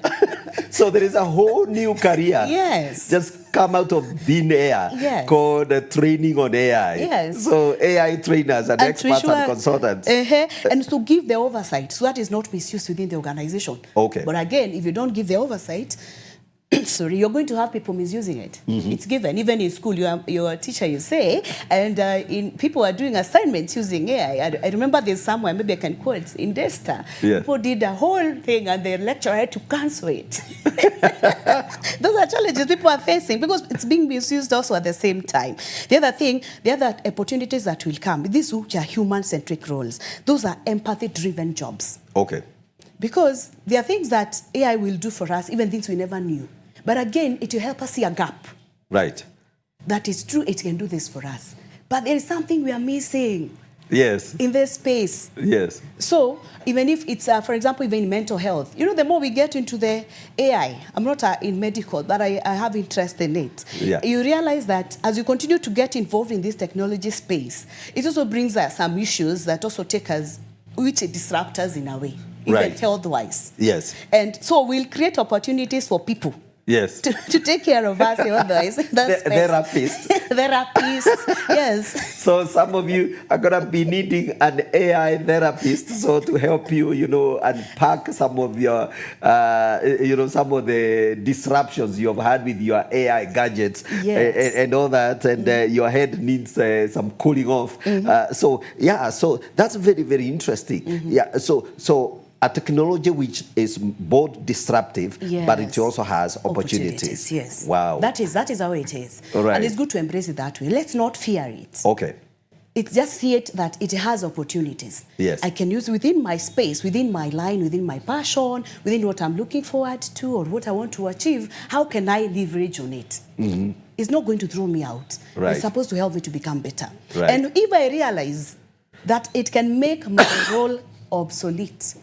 So there is a whole new career. Yes. Just come out of thin air called training on AI. Yes. So AI trainers and experts and consultants. And to give the oversight so that is not misused within the organization. Okay. But again, if you don't give the oversight, sorry, you're going to have people misusing it. It's given. Even in school, you're a teacher, you say, and people are doing assignments using AI. I remember there's somewhere, maybe I can quote, in Desta, people did the whole thing and the lecturer had to cancel it. Those are challenges people are facing because it's being misused also at the same time. The other thing, the other opportunities that will come, these which are human-centric roles, those are empathy-driven jobs. Okay. Because there are things that AI will do for us, even things we never knew. But again, it will help us see a gap. Right. That is true, it can do this for us. But there is something we are missing. Yes. In this space. Yes. So, even if it's, for example, even in mental health, the more we get into the AI, I'm not in medical, but I have interest in it. Yeah. You realize that as you continue to get involved in this technology space, it also brings us some issues that also take us, which disrupt us in a way. Even health-wise. Yes. And so we'll create opportunities for people. Yes. To take care of us health-wise. Therapists. Therapists, yes. So some of you are going to be needing an AI therapist so to help you, unpack some of your, some of the disruptions you have had with your AI gadgets and all that. And your head needs some cooling off. So that's very, very interesting. Yeah. So a technology which is both disruptive, but it also has opportunities. Yes. Wow. That is how it is. Right. And it's good to embrace it that way. Let's not fear it. Okay. It's just see it that it has opportunities. Yes. I can use within my space, within my line, within my passion, within what I'm looking forward to or what I want to achieve. How can I leverage on it? It's not going to throw me out. Right. It's supposed to help me to become better. Right. And if I realize that it can make my role obsolete,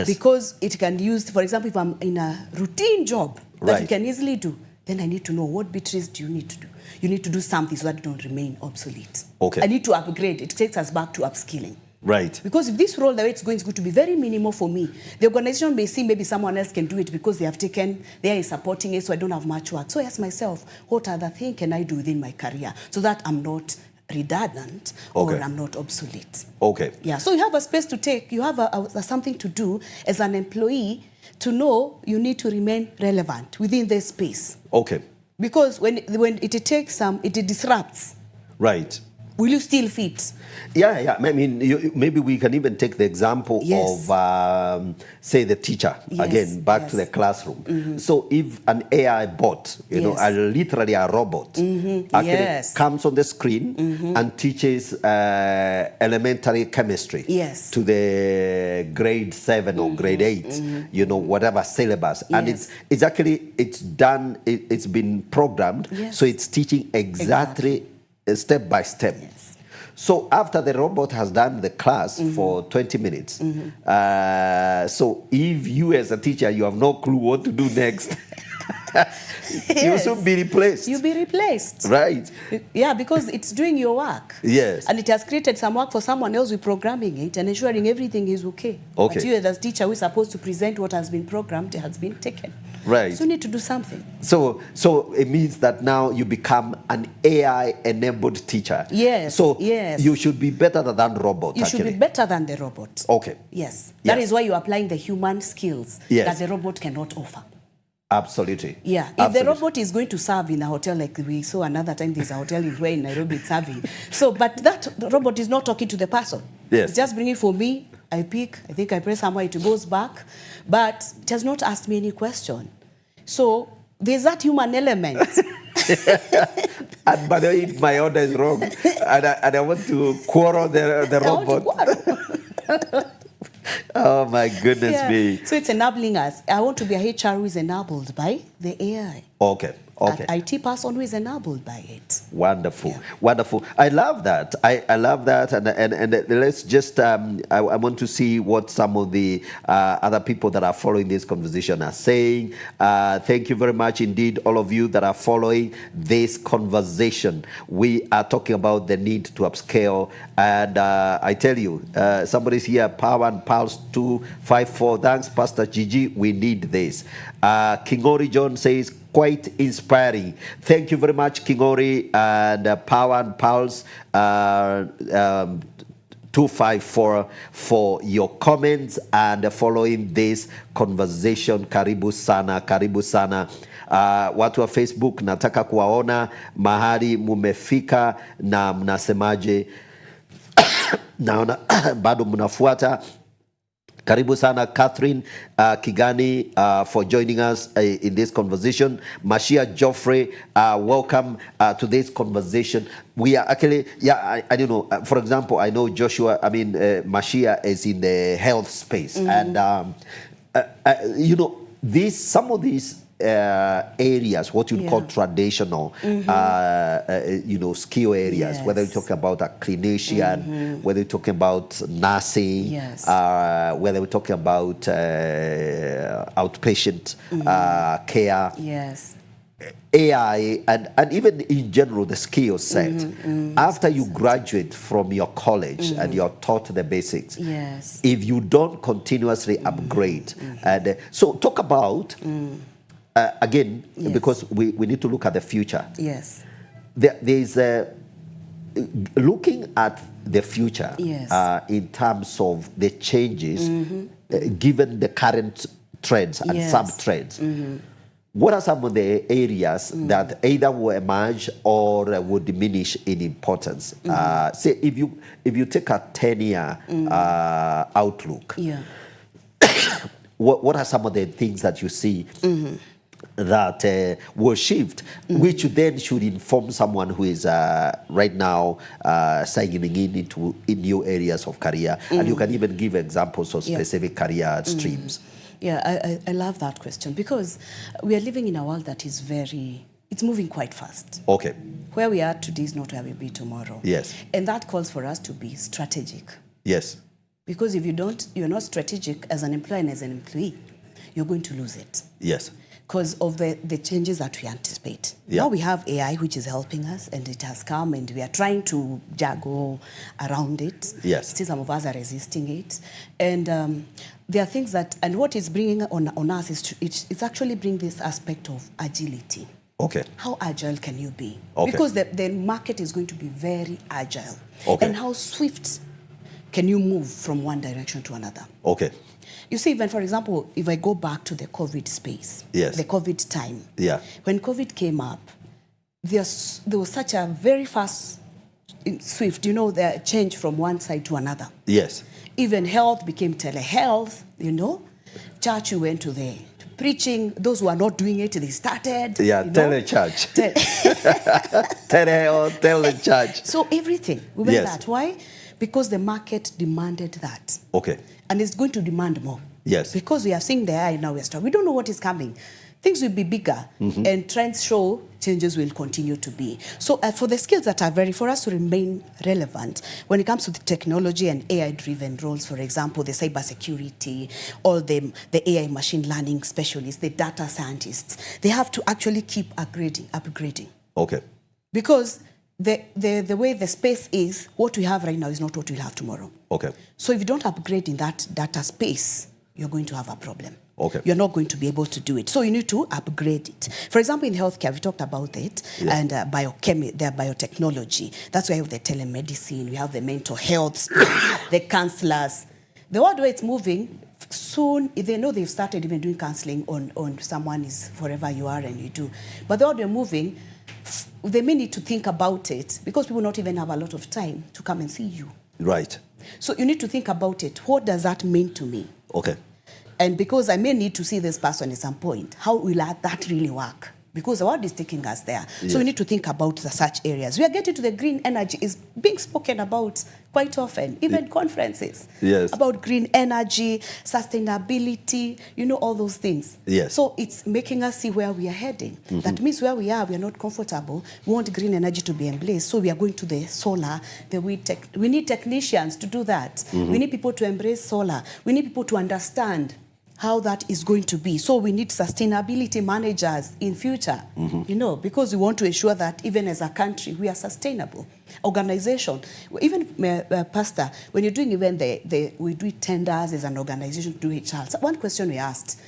because it can use, for example, if I'm in a routine job that you can easily do, then I need to know what Beatrice do you need to do. You need to do something so that it don't remain obsolete. Okay. I need to upgrade. It takes us back to upskilling. Right. Because if this role, the way it's going to be very minimal for me. The organization may see maybe someone else can do it because they have taken, they are supporting it, so I don't have much work. So I ask myself, what other thing can I do within my career so that I'm not redundant or I'm not obsolete. Okay. Yeah. So you have a space to take. You have something to do as an employee to know you need to remain relevant within this space. Okay. Because when it takes it disrupts. Right. Will you still fit? Yeah. I mean, maybe we can even take the example of, say, the teacher. Again, back to the classroom. So if an AI bot, literally a robot, actually comes on the screen and teaches elementary chemistry to the grade 7 or grade 8, whatever syllabus. And it's actually, it's been programmed, so it's teaching exactly step by step. So after the robot has done the class for 20 minutes, so if you as a teacher, you have no clue what to do next, you'll soon be replaced. You'll be replaced. Right. Yeah, because it's doing your work. Yes. And it has created some work for someone else with programming it and ensuring everything is okay. But you as a teacher, we're supposed to present what has been programmed, it has been taken. Right. So you need to do something. So it means that now you become an AI-enabled teacher. Yes. So yes. you should be better than robot. You should be better than the robot. Okay. Yes. That Yes. is why you're applying the human skills Yes. that the robot cannot offer. Absolutely. Yeah. If the robot is going to serve in a hotel, like we saw another time, there's a hotel where in Nairobi it's serving. So, but that robot is not talking to the person. Yes. It's just bringing for me. I pick. I think I press somewhere. It goes back, but it has not asked me any question. So there's that human element. And by the way, if my order is wrong, and I want to quarrel the robot. Oh my goodness me. So it's enabling us. I want to be a HR who is enabled by the AI. Okay. Okay. An IT person who is enabled by it. Wonderful, Yeah. wonderful. I love that. I love that. And let's just, I want to see what some of the other people that are following this conversation are saying. Thank you very much indeed, all of you that are following this conversation. We are talking about the need to upscale. And I tell you, somebody's here, Power and Pulse 254. Thanks, Pastor Gigi. We need this. Kingori John says, quite inspiring. Thank you very much, Kingori, and Power and Pulse 254 for your comments and following this conversation. Karibu sana, karibu sana. Watu wa Facebook, nataka kuwaona mahali mumefika na mnasemaje. Naona bado mnafuata. Karibu sana, Catherine Kigani, for joining us in this conversation. Mashia Godfrey, welcome to this conversation. We are actually, I don't know, for example, I know Joshua, Mashia is in the health space. And, some of these areas, what you call traditional, skill areas, Yes. whether you're talking about a clinician, whether you're talking about nursing, Yes. whether we're talking about outpatient care, Yes. AI, and even in general, the skill set. After you graduate from your college and you're taught the basics, Yes. if you don't continuously upgrade, and so talk about, again, Yes. because we need to look at the future. Yes. There's looking at the future Yes. in terms of the changes given the current trends and Yes. sub-trends. What are some of the areas that either will emerge or will diminish in importance? Say if you take a 10-year outlook, Yeah. what are some of the things that you see that will shift, which then should inform someone who is right now signing into new areas of career? And you can even give examples of specific career streams. Yeah, I love that question because we are living in a world that is it's moving quite fast. Okay. Where we are today is not where we'll be tomorrow. Yes. And that calls for us to be strategic. Yes. Because if you're not strategic as an employer and as an employee, you're going to lose it. Yes. Because of the changes that we anticipate. Yeah. Now we have AI, which is helping us, and it has come, and we are trying to juggle around it. Yes. Still, some of us are resisting it. And there are things that, and what it's bringing on us is it's actually bringing this aspect of agility. Okay. How agile can you be? Okay. Because the market is going to be very agile. Okay. And how swift can you move from one direction to another? Okay. You see, even for example, if I go back to the COVID space, Yes. the COVID time, Yeah. when COVID came up, there was such a very fast, swift, the change from one side to another. Yes. Even health became telehealth, Church, we went to the preaching. Those who are not doing it, they started. Yeah, telechurch. Telechurch. So everything, we went Yes. that. Why? Because the market demanded that. Okay. And it's going to demand more. Yes. Because we are seeing the AI now, we don't know what is coming. Things will be bigger, and trends show changes will continue to be. So for the skills that are for us to remain relevant, when it comes to the technology and AI-driven roles, for example, the cybersecurity, all the AI machine learning specialists, the data scientists, they have to actually keep upgrading. Okay. Because the way the space is, what we have right now is not what we'll have tomorrow. Okay. So if you don't upgrade in that data space, you're going to have a problem. Okay. You're not going to be able to do it. So you need to upgrade it. For example, in healthcare, we talked about it, and the biotechnology. That's why we have the telemedicine, we have the mental health, the counselors. The world where it's moving, soon, they know they've started even doing counseling on someone is wherever you are and you do. But the world we're moving, they may need to think about it because people not even have a lot of time to come and see you. Right. So you need to think about it. What does that mean to me? Okay. And because I may need to see this person at some point, how will that really work? Because the world is taking us there. Yes. So we need to think about such areas. We are getting to the green energy is being spoken about quite often, even conferences. Yes. About green energy, sustainability, all those things. Yes. So it's making us see where we are heading. That means where we are not comfortable. We want green energy to be embraced. So we are going to the solar. We need technicians to do that. We need people to embrace solar. We need people to understand how that is going to be. So we need sustainability managers in future, because we want to ensure that even as a country, we are sustainable. Organization, even Pastor, when you're doing even we do tenders as an organization to do HR. So one question we asked,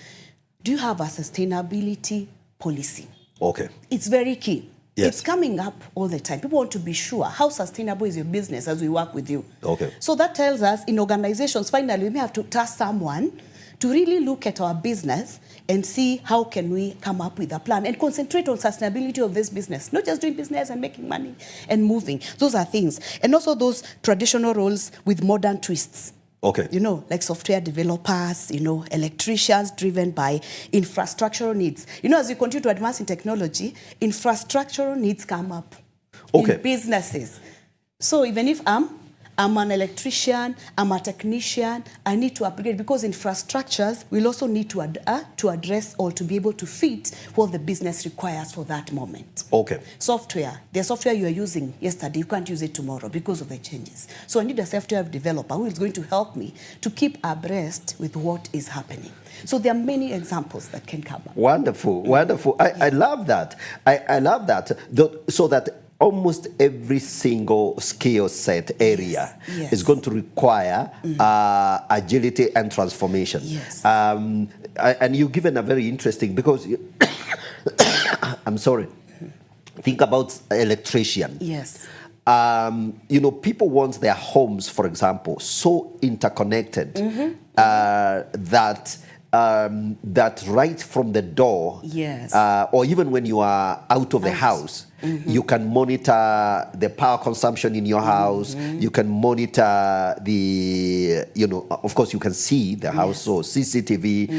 do you have a sustainability policy? Okay. It's very key. Yes. It's coming up all the time. People want to be sure how sustainable is your business as we work with you. Okay. So that tells us in organizations, finally, we may have to task someone to really look at our business and see how can we come up with a plan and concentrate on sustainability of this business, not just doing business and making money and moving. Those are things. And also those traditional roles with modern twists. Okay. Like software developers, electricians driven by infrastructural needs. As we continue to advance in technology, infrastructural needs come up in businesses. So even if I'm an electrician, I'm a technician, I need to upgrade because infrastructures will also need to address or to be able to fit what the business requires for that moment. Okay. Software, the software you are using yesterday, you can't use it tomorrow because of the changes. So I need a software developer who is going to help me to keep abreast with what is happening. So there are many examples that can come up. Wonderful, wonderful. I love that. I love that. So that almost every single skill set area is going to require agility and transformation. Yes. And you've given a very interesting, because I'm sorry, think about electrician. Yes. People want their homes, for example, so interconnected that right from the door, yes, or even when you are out of the house, you can monitor the power consumption in your house. You can monitor of course, you can see the house, so CCTV,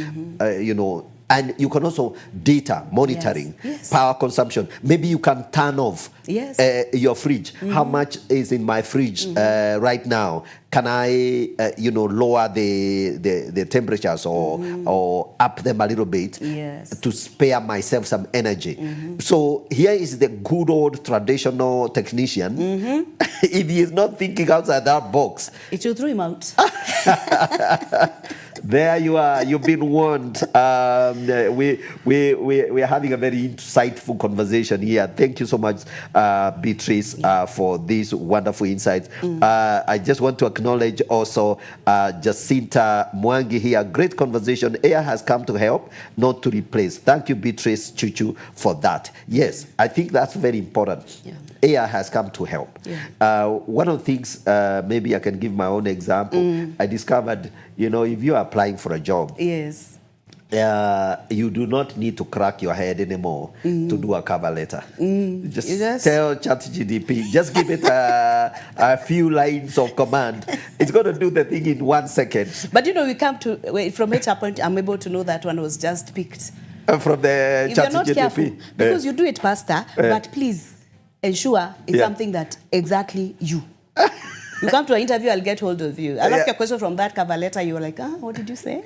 and you can also data monitoring, power consumption. Maybe you can turn off your fridge. How much is in my fridge right now? Can I, lower the temperatures or up them a little bit to spare myself some energy? So here is the good old traditional technician. If he is not thinking outside that box, it will throw him out. There you are. You've been warned. We're having a very insightful conversation here. Thank you so much, Beatrice, for these wonderful insights. I just want to acknowledge also Jacinta Mwangi here. Great conversation. AI has come to help, not to replace. Thank you, Beatrice, Chuchu, for that. Yes, I think that's very important. AI has come to help. One of the things, maybe I can give my own example. I discovered, if you are applying for a job, you do not need to crack your head anymore to do a cover letter. Just tell ChatGPT, just give it a few lines of command. It's going to do the thing in 1 second. But we come to, from HR point, I'm able to know that one was just picked. From the ChatGPT. If you're not careful, because you do it faster, but please ensure it's something that exactly you. You come to an interview, I'll get hold of you. I'll ask you a question from that cover letter. You're like, what did you say?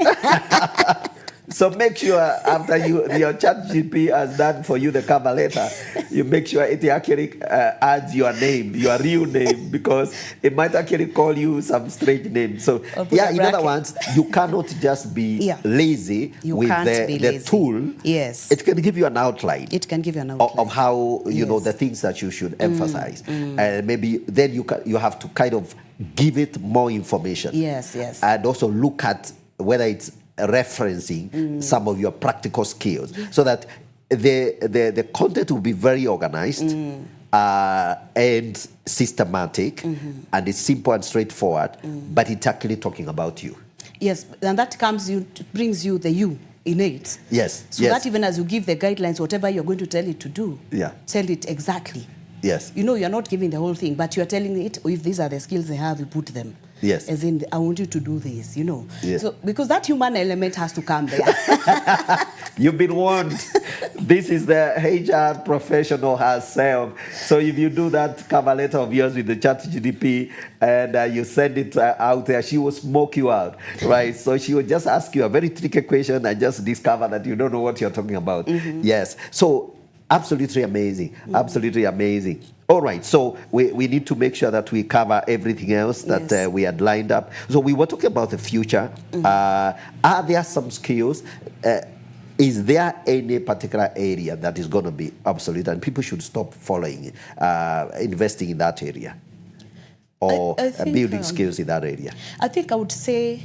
So make sure after your ChatGPT has done for you the cover letter, you make sure it actually adds your name, your real name, because it might actually call you some strange name. So in other words, you cannot just be lazy with the tool. Yes. It can give you an outline. It can give you an outline of how the things that you should emphasize. And maybe then you have to kind of give it more information. Yes. And also look at whether it's referencing some of your practical skills, so that the content will be very organized and systematic, and it's simple and straightforward, but it's actually talking about you. Yes, and that brings you the you innate. Yes. So that even as you give the guidelines, whatever you're going to tell it to do, tell it exactly. Yes. You know, you're not giving the whole thing, but you're telling it, if these are the skills they have, you put them. Yes. As in, I want you to do this, you know. Yes. So, because that human element has to come there. You've been warned. This is the HR professional herself. So if you do that cover letter of yours with the ChatGPT and you send it out there, she will smoke you out, right? So she will just ask you a very tricky question and just discover that you don't know what you're talking about. Yes. So absolutely amazing. Absolutely amazing. All right, so we need to make sure that we cover everything else that we had lined up. So we were talking about the future. Are there some skills? Is there any particular area that is going to be obsolete and people should stop following, investing in that area? Or I think, building skills in that area? I think I would say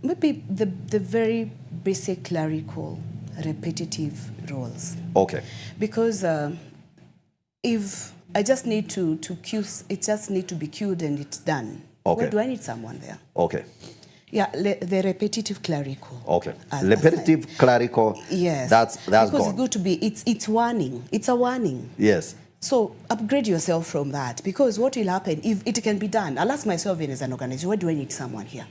maybe the very basic clerical, repetitive roles. Okay. Because if I just need to queue, it just need to be queued and it's done. Okay. Where do I need someone there? Okay. Yeah, the repetitive clerical. Okay. Repetitive clerical. Yes. That's because gone. it's good to be. It's warning. It's a warning. Yes. So upgrade yourself from that, because what will happen if it can be done? I'll ask myself as an organization, where do I need someone here?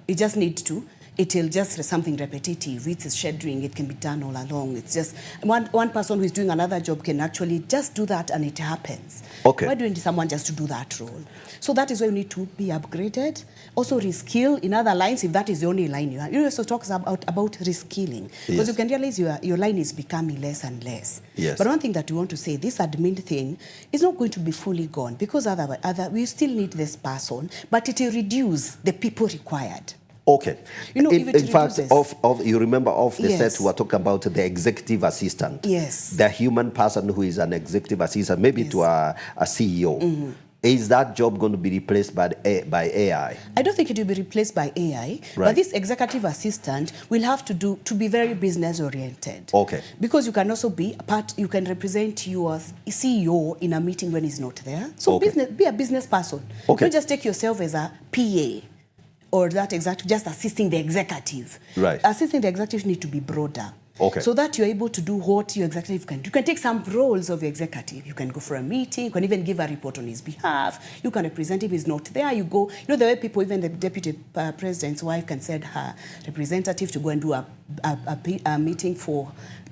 You just need to. It'll just something repetitive. It's scheduling. It can be done all along. It's just one person who is doing another job can actually just do that, and it happens. Okay. Why do you need someone just to do that role? So that is why you need to be upgraded. Also reskill in other lines if that is the only line you have. You also talk about reskilling, because you can realize your line is becoming less and less. Yes. But one thing that we want to say, this admin thing is not going to be fully gone, because we still need this person, but it will reduce the people required. Okay. You know, in fact, reduces. you remember off the Yes. set, we were talking about the executive assistant. Yes. The human person who is an executive assistant, maybe to a CEO. Is that job going to be replaced by AI? I don't think it will be replaced by AI, but this executive assistant will have to be very business oriented. Okay. Because you can also be you can represent your CEO in a meeting when he's not there. So be a business person. Okay. Don't just take yourself as a PA or that just assisting the executive. Right. Assisting the executive need to be broader. Okay. So that you're able to do what your executive can do. You can take some roles of your executive. You can go for a meeting. You can even give a report on his behalf. You can represent him. He's not there. You go. You know the way people, even the deputy president's wife can send her representative to go and do a meeting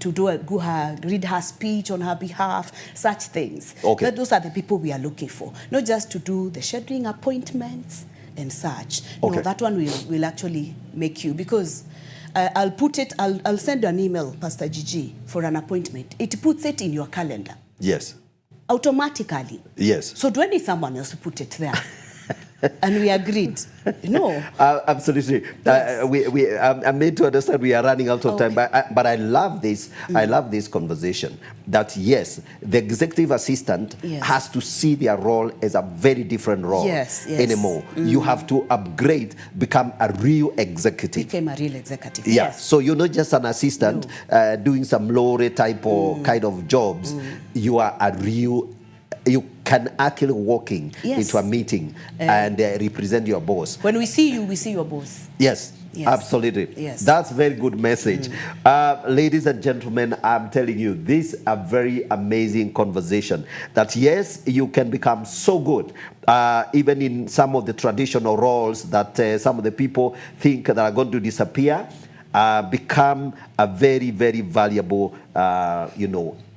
read her speech on her behalf. Such things. Okay. Those are the people we are looking for. Not just to do the scheduling appointments and such. Okay. No, that one will actually make you, because I'll send you an email, Pastor Gigi, for an appointment. It puts it in your calendar. Yes. Automatically. Yes. So do I need someone else to put it there? And we agreed. No. Absolutely. Yes. I'm made to understand we are running out of time, but I love this. I love this conversation. That yes, the executive assistant has to see their role as a very different role anymore. You have to upgrade, become a real executive. Became a real executive. Yeah. Yes. So you're not just an assistant doing some lorry type or kind of jobs. You are a real. You can actually walk into a meeting and represent your boss. When we see you, we see your boss. Yes, absolutely. Yes. That's a very good message. Ladies and gentlemen, I'm telling you, this is a very amazing conversation. That yes, you can become so good, even in some of the traditional roles that some of the people think that are going to disappear, become a very, very valuable,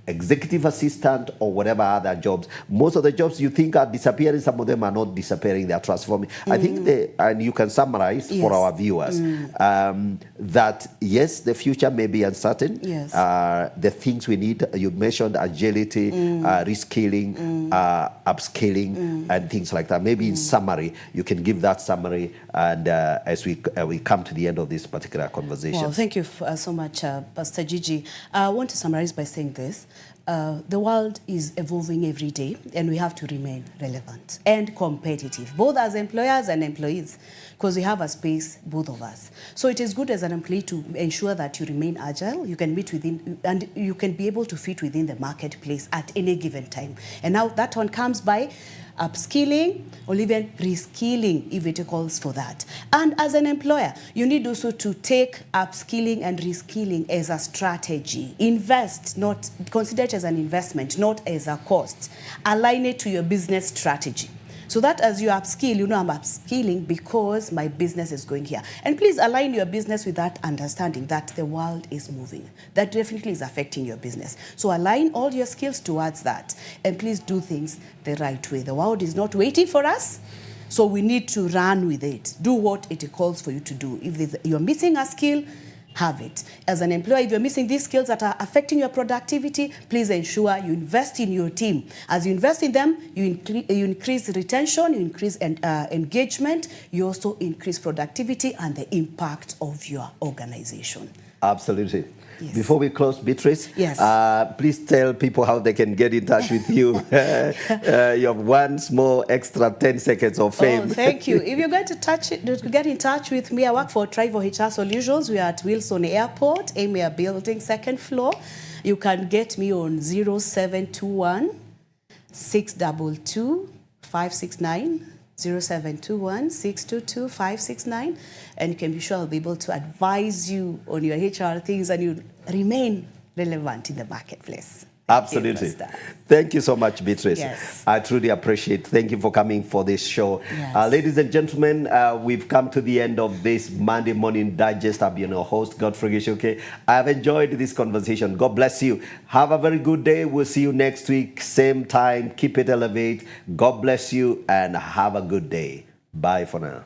executive assistant or whatever other jobs. Most of the jobs you think are disappearing, some of them are not disappearing, they are transforming. I think and you can summarize for our viewers that yes, the future may be uncertain. Yes. The things we need, you mentioned agility, reskilling, upskilling, and things like that. Maybe in summary, you can give that summary, and as we come to the end of this particular conversation. Well, thank you so much, Pastor Gigi. I want to summarize by saying this. the world is evolving every day, and we have to remain relevant and competitive, both as employers and employees, because we have a space, both of us. So it is good as an employee to ensure that you remain agile, you can meet within, and you can be able to fit within the marketplace at any given time. And now that one comes by upskilling or even reskilling if it calls for that. And as an employer, you need also to take upskilling and reskilling as a strategy. Invest, not consider it as an investment, not as a cost. Align it to your business strategy. So that as you upskill, you know I'm upskilling because my business is going here. And please align your business with that understanding that the world is moving. That definitely is affecting your business. So align all your skills towards that. And please do things the right way. The world is not waiting for us. So we need to run with it. Do what it calls for you to do. If you're missing a skill, have it. As an employer, if you're missing these skills that are affecting your productivity, please ensure you invest in your team. As you invest in them, you increase retention, you increase engagement, you also increase productivity and the impact of your organization. Absolutely. Yes. Before we close, Beatrice, yes. Please tell people how they can get in touch with you. You have one small extra 10 seconds of fame. Oh, thank you. If you're going to get in touch with me, I work for Outrival HR Solutions. We are at Wilson Airport, Emir Building, 2nd floor. You can get me on 0721 622 569. 0721 622 569, and you can be sure I'll be able to advise you on your HR things and you remain relevant in the marketplace. Absolutely. Thank you so much, Beatrice. Yes. I truly appreciate it. Thank you for coming for this show. Yes. Ladies and gentlemen, we've come to the end of this Monday Morning Digest. I've been your host, Godfrey Gichuki. I've enjoyed this conversation. God bless you. Have a very good day. We'll see you next week, same time. Keep it elevate. God bless you and have a good day. Bye for now.